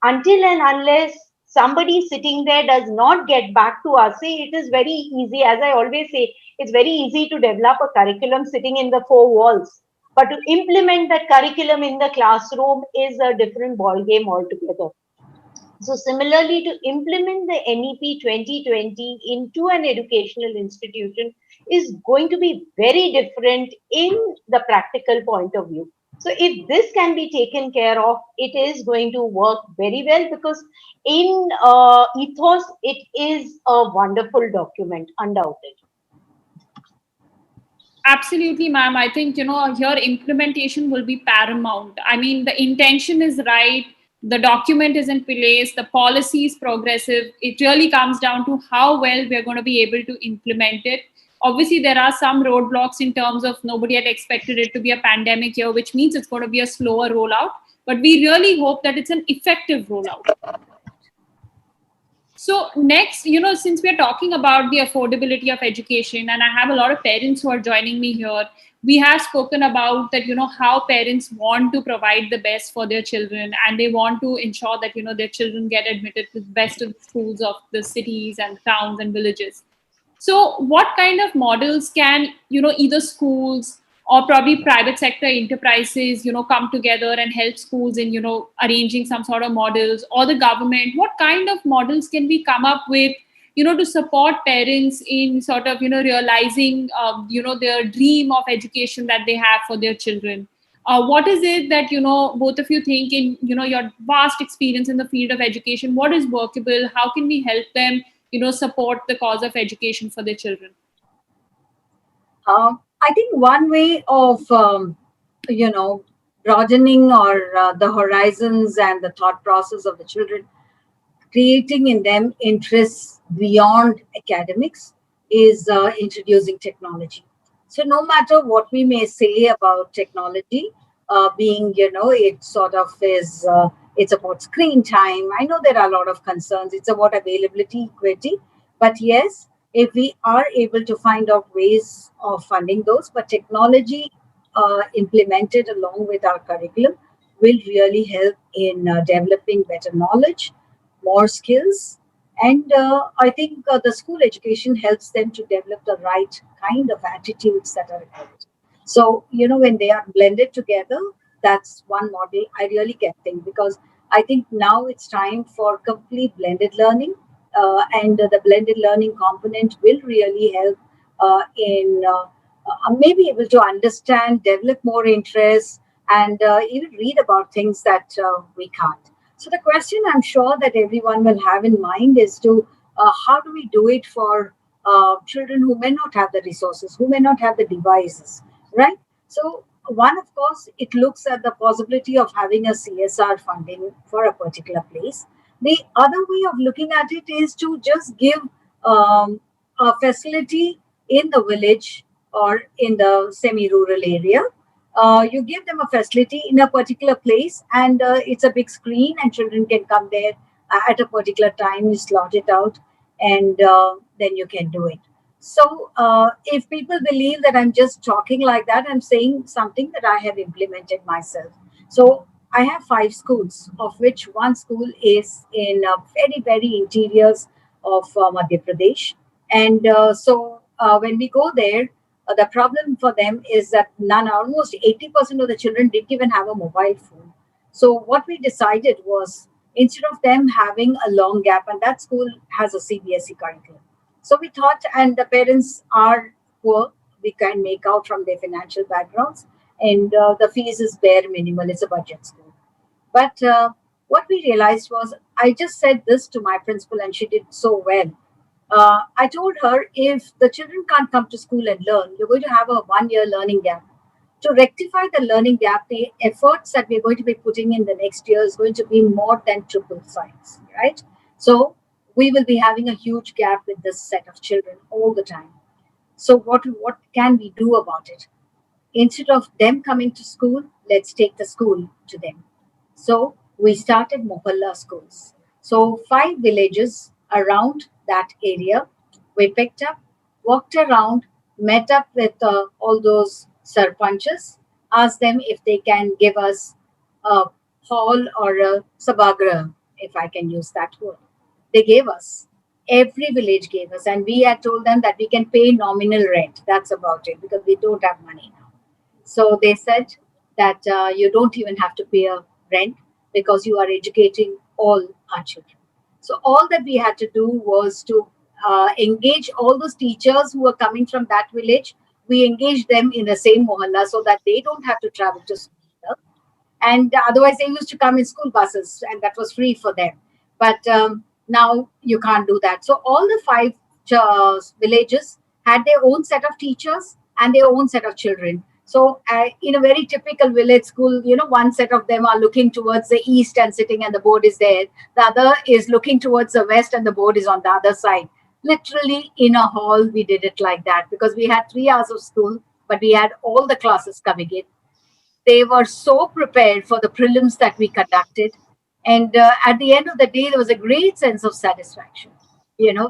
Until and unless somebody sitting there does not get back to us, see, it is very easy, as I always say, it's very easy to develop a curriculum sitting in the four walls. But to implement that curriculum in the classroom is a different ballgame altogether. So similarly, to implement the NEP 2020 into an educational institution is going to be very different in the practical point of view. So if this can be taken care of, it is going to work very well, because in ethos, it is a wonderful document, undoubted. Absolutely, ma'am. I think, here implementation will be paramount. I mean, the intention is right, the document is in place, the policy is progressive. It really comes down to how well we're going to be able to implement it. Obviously, there are some roadblocks in terms of nobody had expected it to be a pandemic year, which means it's going to be a slower rollout. But we really hope that it's an effective rollout. So next, since we're talking about the affordability of education, and I have a lot of parents who are joining me here, we have spoken about that, how parents want to provide the best for their children, and they want to ensure that, their children get admitted to the best of the schools of the cities and towns and villages. So what kind of models can, either schools or probably private sector enterprises, come together and help schools in, arranging some sort of models, or the government? What kind of models can we come up with, to support parents in sort of, realizing, their dream of education that they have for their children? What is it that, both of you think, in, your vast experience in the field of education, what is workable? How can we help them, support the cause of education for their children? I think one way of, you know, broadening or the horizons and the thought process of the children, creating in them interests beyond academics, is introducing technology. So no matter what we may say about technology, being, it sort of is, it's about screen time. I know there are a lot of concerns. It's about availability, equity. But yes, if we are able to find out ways of funding those, but technology implemented along with our curriculum will really help in developing better knowledge, more skills, and I think the school education helps them to develop the right kind of attitudes that are required. So, when they are blended together, that's one model I really get things, because I think now it's time for complete blended learning, and the blended learning component will really help in maybe able to understand, develop more interest, and even read about things that we can't. So the question I'm sure that everyone will have in mind is to how do we do it for children who may not have the resources, who may not have the devices, right? So one, of course, it looks at the possibility of having a CSR funding for a particular place. The other way of looking at it is to just give a facility in the village or in the semi-rural area. You give them a facility in a particular place, and it's a big screen, and children can come there at a particular time. You slot it out, and then you can do it. So, if people believe that I'm just talking like that, I'm saying something that I have implemented myself. So, I have 5 schools, of which one school is in very, very interiors of Madhya Pradesh. And when we go there, the problem for them is that almost 80% of the children didn't even have a mobile phone. So what we decided was, instead of them having a long gap, and that school has a CBSE curriculum. So we thought, and the parents are poor, we can make out from their financial backgrounds, and the fees is bare minimal, it's a budget school. But what we realized was, I just said this to my principal, and she did so well. I told her, if the children can't come to school and learn, you're going to have a 1 year learning gap. To rectify the learning gap, the efforts that we're going to be putting in the next year is going to be more than triple science, right? So we will be having a huge gap with this set of children all the time. So what can we do about it? Instead of them coming to school, let's take the school to them. So we started Mohola Schools. So 5 villages around that area, we picked up, walked around, met up with all those sarpanches, asked them if they can give us a hall or a sabagra, if I can use that word. They gave us. Every village gave us, and we had told them that we can pay nominal rent. That's about it, because we don't have money now. So they said that you don't even have to pay a rent, because you are educating all our children. So all that we had to do was to engage all those teachers who were coming from that village. We engaged them in the same mohalla so that they don't have to travel to school. And otherwise they used to come in school buses, and that was free for them. But now you can't do that. So all the 5 villages had their own set of teachers and their own set of children. So in a very typical village school, one set of them are looking towards the east and sitting, and the board is there. The other is looking towards the west, and the board is on the other side. Literally in a hall we did it like that, because we had 3 hours of school, but we had all the classes coming in. They were so prepared for the prelims that we conducted. And at the end of the day, there was a great sense of satisfaction,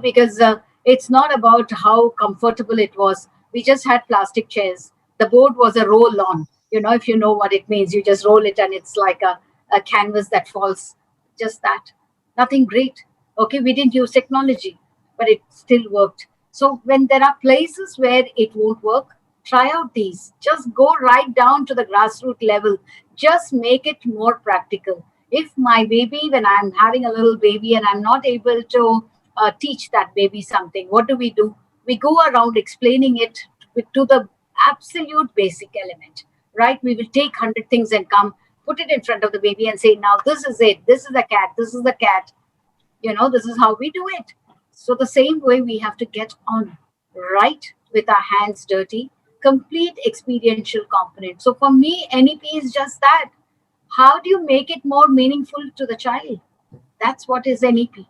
because it's not about how comfortable it was. We just had plastic chairs. The board was a roll on. If you know what it means, you just roll it and it's like a canvas that falls. Just that. Nothing great. Okay, we didn't use technology, but it still worked. So when there are places where it won't work, try out these. Just go right down to the grassroots level. Just make it more practical. If my baby, when I'm having a little baby and I'm not able to teach that baby something, what do? We go around explaining it to the absolute basic element, right? We will take 100 things and come, put it in front of the baby and say, now this is it. This is the cat. This is the cat. This is how we do it. So the same way we have to get on, right, with our hands dirty, complete experiential component. So for me, NEP is just that. How do you make it more meaningful to the child? That's what is NEP.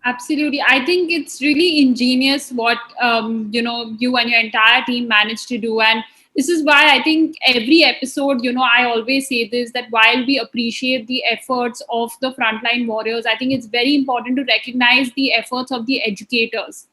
Absolutely. I think it's really ingenious what, you and your entire team managed to do. And this is why I think every episode, I always say this, that while we appreciate the efforts of the frontline warriors, I think it's very important to recognize the efforts of the educators.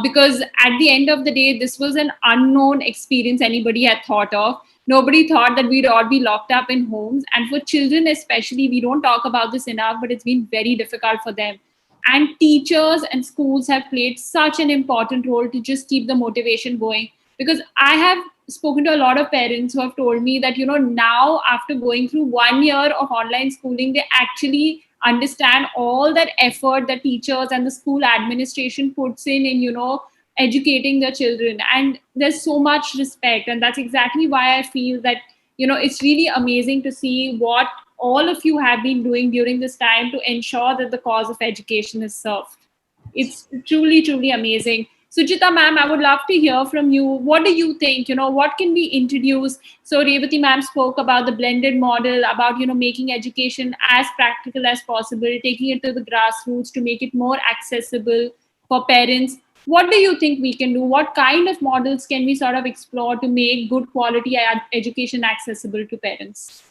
Because at the end of the day, this was an unknown experience anybody had thought of. Nobody thought that we'd all be locked up in homes. And for children especially, we don't talk about this enough, but it's been very difficult for them. And teachers and schools have played such an important role to just keep the motivation going. Because I have spoken to a lot of parents who have told me that, now after going through 1 year of online schooling, they actually understand all that effort that teachers and the school administration puts in, educating their children. And there's so much respect. And that's exactly why I feel that, it's really amazing to see what all of you have been doing during this time to ensure that the cause of education is served. It's truly, truly amazing. Suchita ma'am, I would love to hear from you. What do you think? What can be introduced? So Revathi ma'am spoke about the blended model, about, making education as practical as possible, taking it to the grassroots to make it more accessible for parents. What do you think we can do? What kind of models can we sort of explore to make good quality education accessible to parents?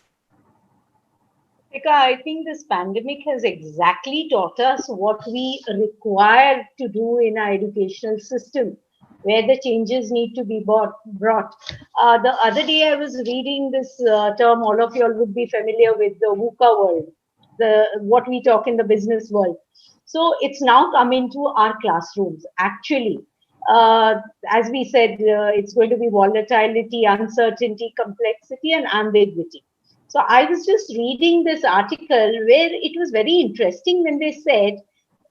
Because I think this pandemic has exactly taught us what we require to do in our educational system, where the changes need to be brought. The other day, I was reading this term, all of you all would be familiar with, the VUCA world, the what we talk in the business world. So it's now come into our classrooms. Actually, uh, as we said, it's going to be volatility, uncertainty, complexity, and ambiguity. So I was just reading this article where it was very interesting when they said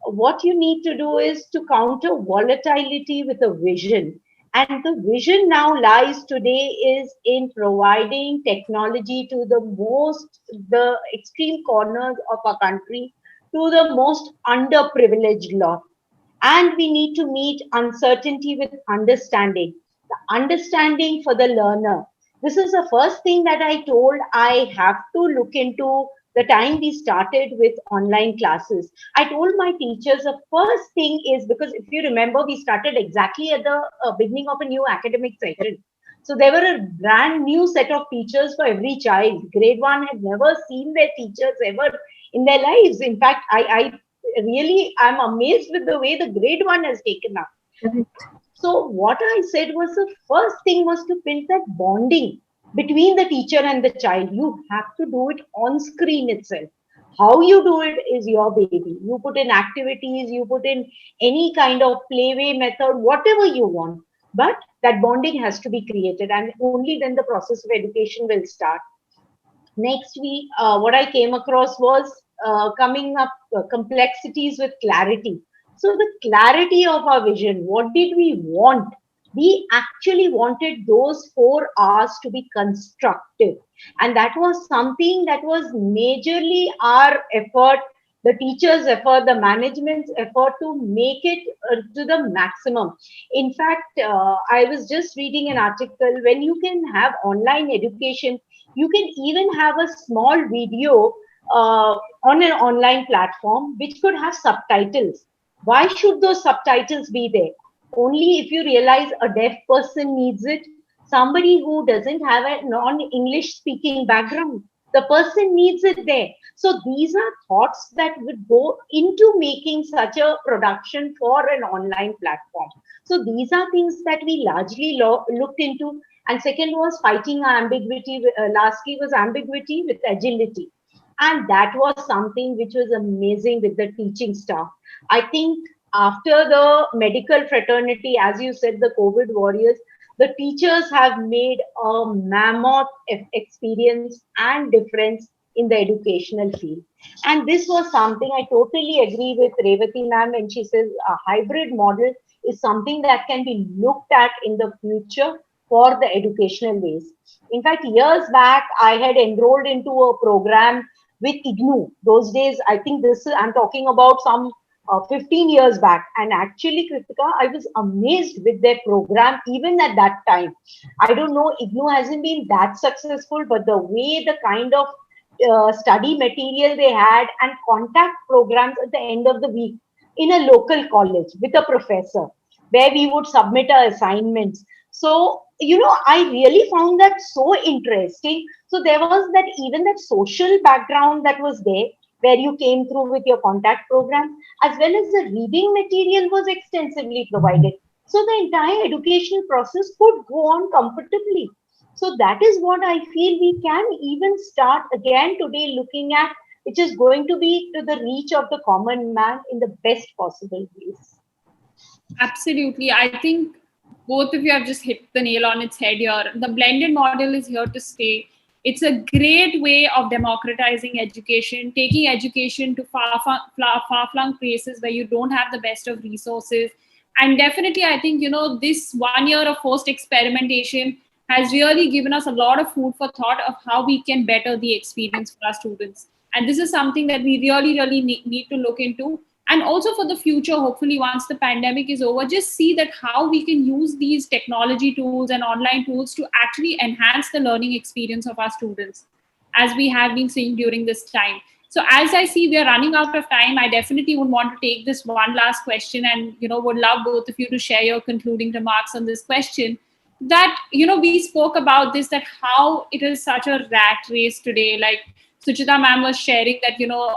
what you need to do is to counter volatility with a vision. And the vision now lies today is in providing technology to the extreme corners of our country, to the most underprivileged lot. And we need to meet uncertainty with understanding, the understanding for the learner. This is the first thing that I told I have to look into the time we started with online classes. I told my teachers the first thing is, because if you remember, we started exactly at the beginning of a new academic session. So there were a brand new set of teachers for every child. Grade one had never seen their teachers ever in their lives. In fact, I really I'm amazed with the way the grade one has taken up. Correct. So what I said was the first thing was to build that bonding between the teacher and the child. You have to do it on screen itself. How you do it is your baby. You put in activities, you put in any kind of playway method, whatever you want. But that bonding has to be created, and only then the process of education will start. Next week, what I came across was coming up complexities with clarity. So the clarity of our vision, what did we want? We actually wanted those 4 hours to be constructive. And that was something that was majorly our effort, the teacher's effort, the management's effort to make it to the maximum. In fact, I was just reading an article, when you can have online education, you can even have a small video on an online platform which could have subtitles. Why should those subtitles be there? Only if you realize a deaf person needs it, somebody who doesn't have a non-English speaking background, the person needs it there. So these are thoughts that would go into making such a production for an online platform. So these are things that we largely looked into. And second was fighting ambiguity. Lastly was ambiguity with agility. And that was something which was amazing with the teaching staff. I think after the medical fraternity, as you said, the COVID warriors, the teachers have made a mammoth experience and difference in the educational field. And this was something I totally agree with Revathi ma'am when she says a hybrid model is something that can be looked at in the future for the educational ways. In fact, years back, I had enrolled into a program with IGNU. Those days, I think I'm talking about some 15 years back. And actually, Kritika, I was amazed with their program even at that time. I don't know, IGNU hasn't been that successful, but the way, the kind of study material they had, and contact programs at the end of the week in a local college with a professor, where we would submit our assignments. So, I really found that so interesting. So there was that, even that social background that was there, where you came through with your contact program, as well as the reading material was extensively provided. So the entire educational process could go on comfortably. So that is what I feel we can even start again today looking at, which is going to be to the reach of the common man in the best possible ways. Absolutely. I think both of you have just hit the nail on its head here. The blended model is here to stay. It's a great way of democratizing education, taking education to far-flung places where you don't have the best of resources. And definitely, I think, this 1 year of forced experimentation has really given us a lot of food for thought of how we can better the experience for our students. And this is something that we really, really need to look into. And also for the future, hopefully once the pandemic is over, just see that how we can use these technology tools and online tools to actually enhance the learning experience of our students, as we have been seeing during this time. So as I see we are running out of time, I definitely would want to take this one last question, and would love both of you to share your concluding remarks on this question. That we spoke about this, that how it is such a rat race today. Like Suchita ma'am was sharing that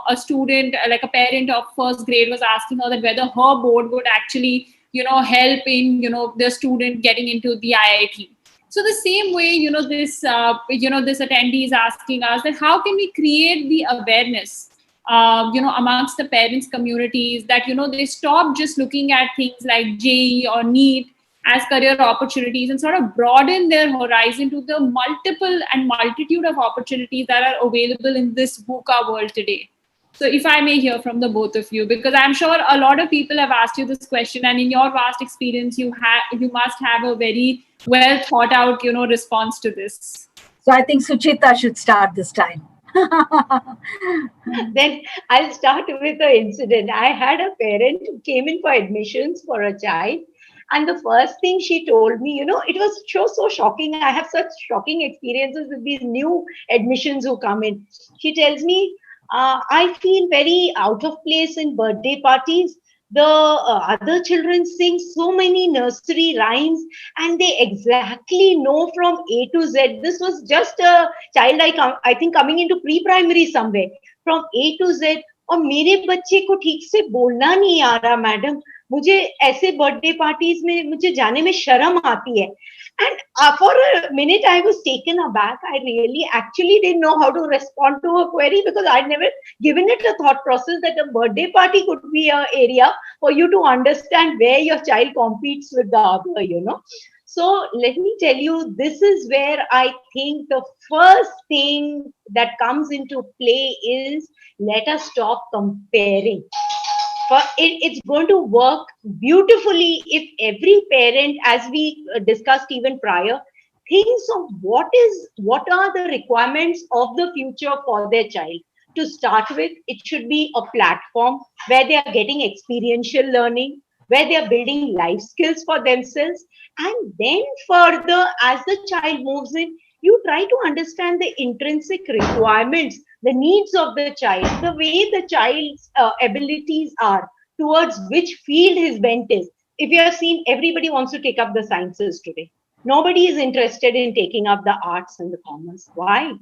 a student, like a parent of first grade, was asking her that whether her board would actually help in the student getting into the IIT. So the same way, this attendee is asking us that how can we create the awareness, amongst the parents communities, that they stop just looking at things like JE or NEET as career opportunities, and sort of broaden their horizon to the multiple and multitude of opportunities that are available in this VUCA world today. So if I may hear from the both of you, because I'm sure a lot of people have asked you this question, and in your vast experience, you must have a very well thought out, response to this. So I think Suchita should start this time. Then I'll start with the incident. I had a parent who came in for admissions for a child. And the first thing she told me, it was so shocking. I have such shocking experiences with these new admissions who come in. She tells me, I feel very out of place in birthday parties. The other children sing so many nursery rhymes and they exactly know from A to Z. This was just a child, I think, coming into pre-primary somewhere. From A to Z. और मेरे बच्चे को ठीक से बोलना नहीं आ रहा madam, मुझे ऐसे बर्थडे पार्टीज में मुझे जाने में शर्म आती है. And for a minute, I was taken aback. I really actually didn't know how to respond to her query, because I'd never given it a thought process that a birthday party could be an area for you to understand where your child competes with the other. So let me tell you, this is where I think the first thing that comes into play is, let us stop comparing. It's going to work beautifully if every parent, as we discussed even prior, thinks of what are the requirements of the future for their child. To start with, it should be a platform where they are getting experiential learning, where they are building life skills for themselves, and then further, as the child moves in, you try to understand the intrinsic requirements, the needs of the child, the way the child's abilities are, towards which field his bent is. If you have seen, everybody wants to take up the sciences today. Nobody is interested in taking up the arts and the commerce. Why?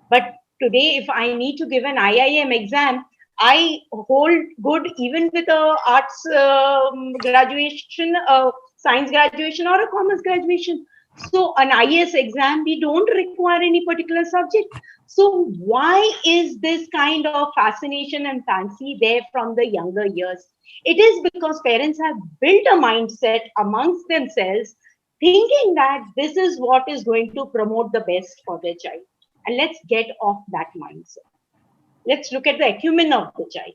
But today, if I need to give an IIM exam, I hold good even with a arts graduation, science graduation, or a commerce graduation. So an IAS exam, we don't require any particular subject. So why is this kind of fascination and fancy there from the younger years? It is because parents have built a mindset amongst themselves, thinking that this is what is going to promote the best for their child. And let's get off that mindset. Let's look at the acumen of the child.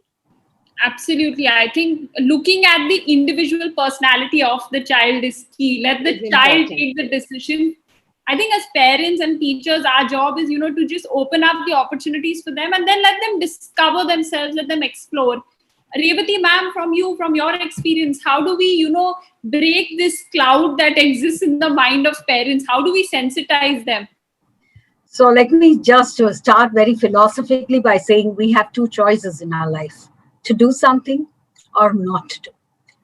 Absolutely. I think looking at the individual personality of the child is key. Let the child take the decision. I think as parents and teachers, our job is, to just open up the opportunities for them and then let them discover themselves, let them explore. Revathi ma'am, from your experience, how do we, break this cloud that exists in the mind of parents? How do we sensitize them? So let me just start very philosophically by saying we have two choices in our life: to do something or not to do.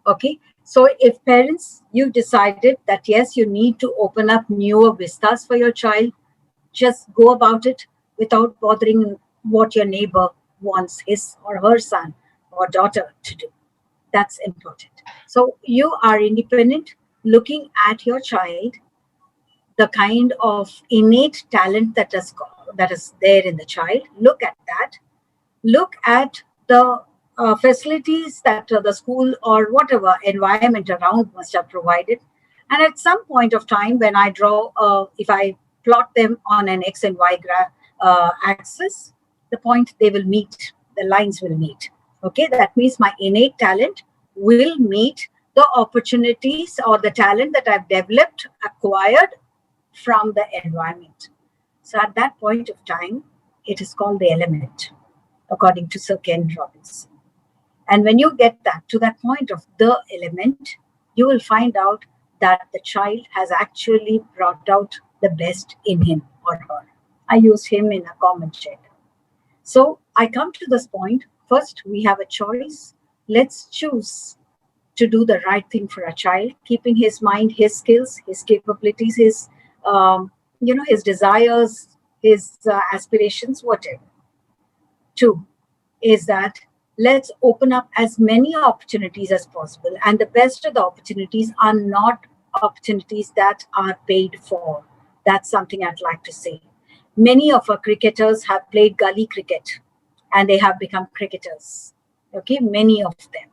Okay. So if parents, you've decided that yes, you need to open up newer vistas for your child, just go about it without bothering what your neighbor wants his or her son or daughter to do. That's important. So you are independent, looking at your child, the kind of innate talent that is there in the child. Look at that. Look at the facilities that the school or whatever environment around must have provided. And at some point of time, when I draw, if I plot them on an X and Y axis, the point they will meet, the lines will meet. Okay, that means my innate talent will meet the opportunities or the talent that I've developed, acquired from the environment. So at that point of time, it is called the element, according to Sir Ken Robinson. And when you get that to that point of the element, you will find out that the child has actually brought out the best in him or her. I use him in a common gender. So I come to this point. First, we have a choice. Let's choose to do the right thing for a child, keeping his mind, his skills, his capabilities, his his desires, his aspirations, whatever. Two is that let's open up as many opportunities as possible, and the best of the opportunities are not opportunities that are paid for. That's something I'd like to say. Many of our cricketers have played gully cricket, and they have become cricketers. Okay, many of them.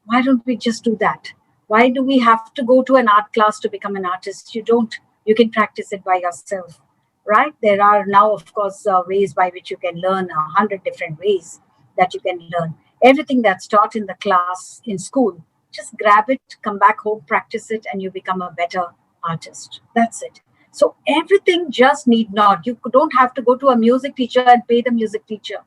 Why don't we just do that? Why do we have to go to an art class to become an artist? You don't. You can practice it by yourself, right? There are now, of course, ways by which you can learn, 100 different ways that you can learn. Everything that's taught in the class in school, just grab it, come back home, practice it, and you become a better artist. That's it. So everything just need not. You don't have to go to a music teacher and pay the music teacher.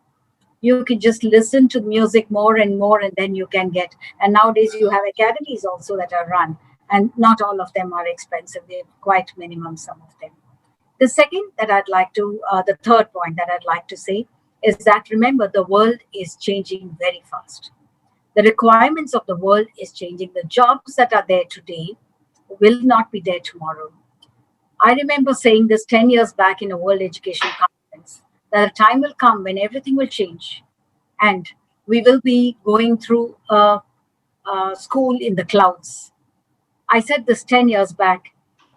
You can just listen to music more and more, and then you can get. And nowadays you have academies also that are run, and not all of them are expensive. They're quite minimum, some of them. The second that I'd like to The third point that I'd like to say is that, remember, the world is changing very fast. The requirements of the world is changing. The jobs that are there today will not be there tomorrow. I remember saying this 10 years back in a World Education Conference, that a time will come when everything will change, and we will be going through a school in the clouds. I said this 10 years back,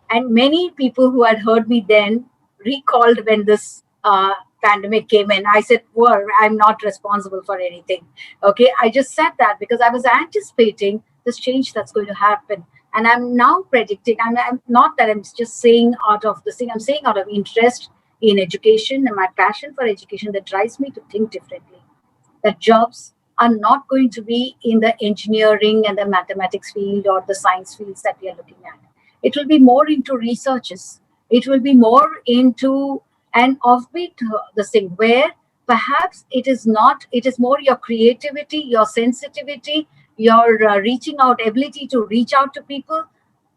and many people who had heard me then recalled when this pandemic came in. I said, well, I'm not responsible for anything. Okay, I just said that because I was anticipating this change that's going to happen. And I'm now predicting, I'm not that I'm just saying out of this thing, I'm saying out of interest in education and my passion for education that drives me to think differently, that jobs are not going to be in the engineering and the mathematics field or the science fields that we are looking at. It will be more into researches. It will be more into an offbeat this thing where perhaps it is not, it is more your creativity, your sensitivity, your reaching out ability to reach out to people,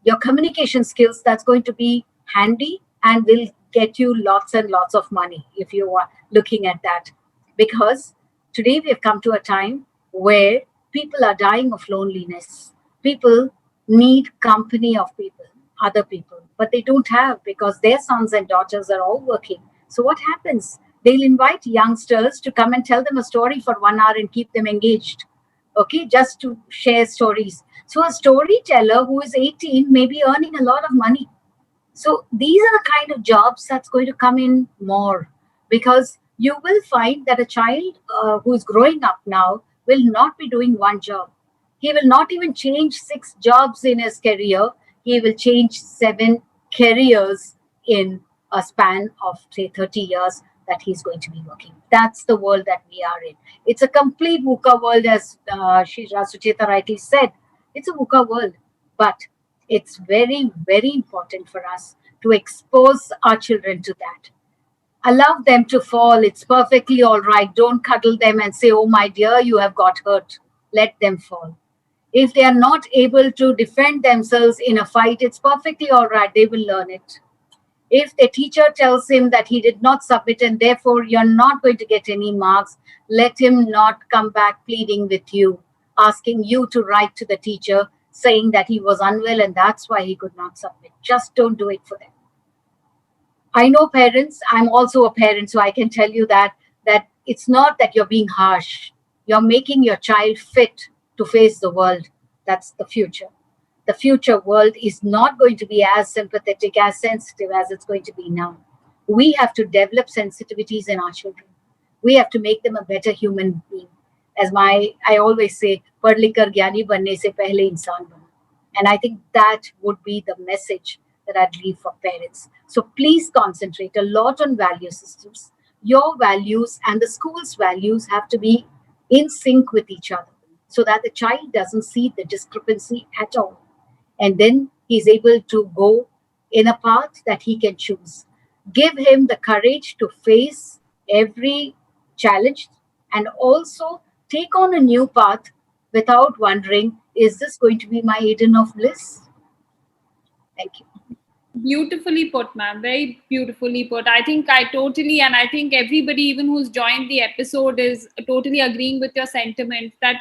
your communication skills that's going to be handy and will get you lots and lots of money if you are looking at that. Because today we have come to a time where people are dying of loneliness. People need company of people, other people, but they don't have because their sons and daughters are all working. So what happens? They'll invite youngsters to come and tell them a story for 1 hour and keep them engaged. Okay, just to share stories. So a storyteller who is 18 may be earning a lot of money. So these are the kind of jobs that's going to come in more, because you will find that a child who is growing up now will not be doing one job. He will not even change 6 jobs in his career. He will change 7 careers in a span of, say, 30 years that he's going to be working. That's the world that we are in. It's a complete VUCA world, as Suchita rightly said. It's a VUCA world, but it's very, very important for us to expose our children to that. Allow them to fall. It's perfectly all right. Don't cuddle them and say, oh, my dear, you have got hurt. Let them fall. If they are not able to defend themselves in a fight, it's perfectly all right. They will learn it. If the teacher tells him that he did not submit and therefore you're not going to get any marks, let him not come back pleading with you, asking you to write to the teacher saying that he was unwell and that's why he could not submit. Just don't do it for them. I know parents, I'm also a parent, so I can tell you that it's not that you're being harsh. You're making your child fit to face the world. That's the future. The future world is not going to be as sympathetic, as sensitive as it's going to be now. We have to develop sensitivities in our children. We have to make them a better human being. As I always say, पढ़ लिख कर ज्ञानी बनने से पहले इंसान बनो. And I think that would be the message that I'd leave for parents. So please concentrate a lot on value systems. Your values and the school's values have to be in sync with each other so that the child doesn't see the discrepancy at all. And then he's able to go in a path that he can choose. Give him the courage to face every challenge and also take on a new path without wondering, is this going to be my Eden of bliss? Thank you. Beautifully put, ma'am. Very beautifully put. I think I totally, and I think everybody, even who's joined the episode, is totally agreeing with your sentiment that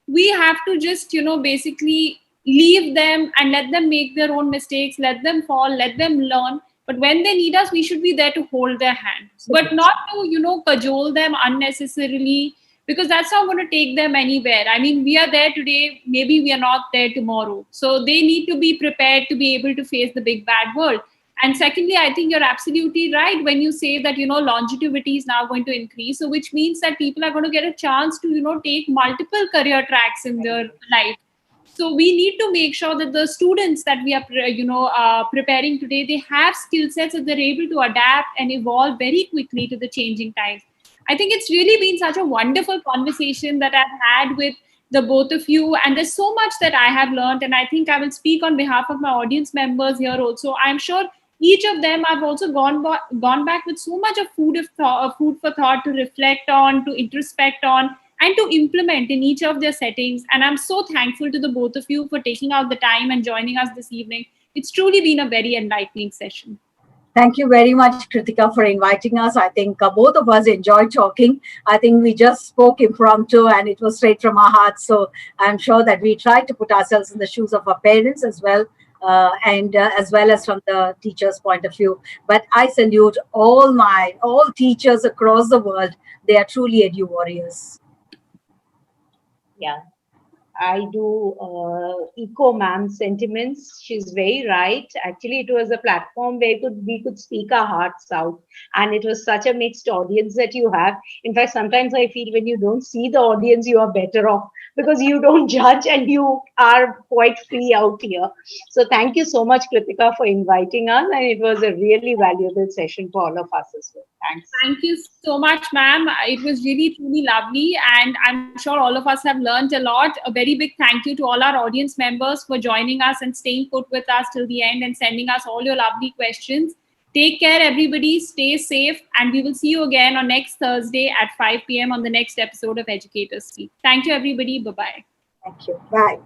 we have to just, basically leave them and let them make their own mistakes, let them fall, let them learn. But when they need us, we should be there to hold their hand, but not to, cajole them unnecessarily, because that's not going to take them anywhere. I mean, we are there today, maybe we are not there tomorrow. So they need to be prepared to be able to face the big bad world. And secondly, I think you're absolutely right when you say that, longevity is now going to increase. So which means that people are going to get a chance to, take multiple career tracks in their life. So we need to make sure that the students that we are preparing today, they have skill sets that they're able to adapt and evolve very quickly to the changing times. I think it's really been such a wonderful conversation that I've had with the both of you, and there's so much that I have learned, and I think I will speak on behalf of my audience members here also. I'm sure each of them have also gone back with so much of food for thought to reflect on, to introspect on, and to implement in each of their settings. And I'm so thankful to the both of you for taking out the time and joining us this evening. It's truly been a very enlightening session. Thank you very much, Kritika, for inviting us. I think both of us enjoyed talking. I think we just spoke impromptu and it was straight from our hearts. So I'm sure that we tried to put ourselves in the shoes of our parents as well, and as well as from the teacher's point of view. But I salute all teachers across the world. They are truly edu warriors. Yeah. I do echo ma'am's sentiments. She's very right. Actually, it was a platform where we could speak our hearts out, and it was such a mixed audience that you have. In fact, sometimes I feel when you don't see the audience, you are better off because you don't judge and you are quite free out here. So, thank you so much, Kritika, for inviting us, and it was a really valuable session for all of us as well. Thanks. Thank you so much, ma'am. It was really, truly lovely. And I'm sure all of us have learned a lot. A very big thank you to all our audience members for joining us and staying put with us till the end and sending us all your lovely questions. Take care, everybody. Stay safe. And we will see you again on next Thursday at 5 p.m. on the next episode of Educator Speak. Thank you, everybody. Bye-bye. Thank you. Bye.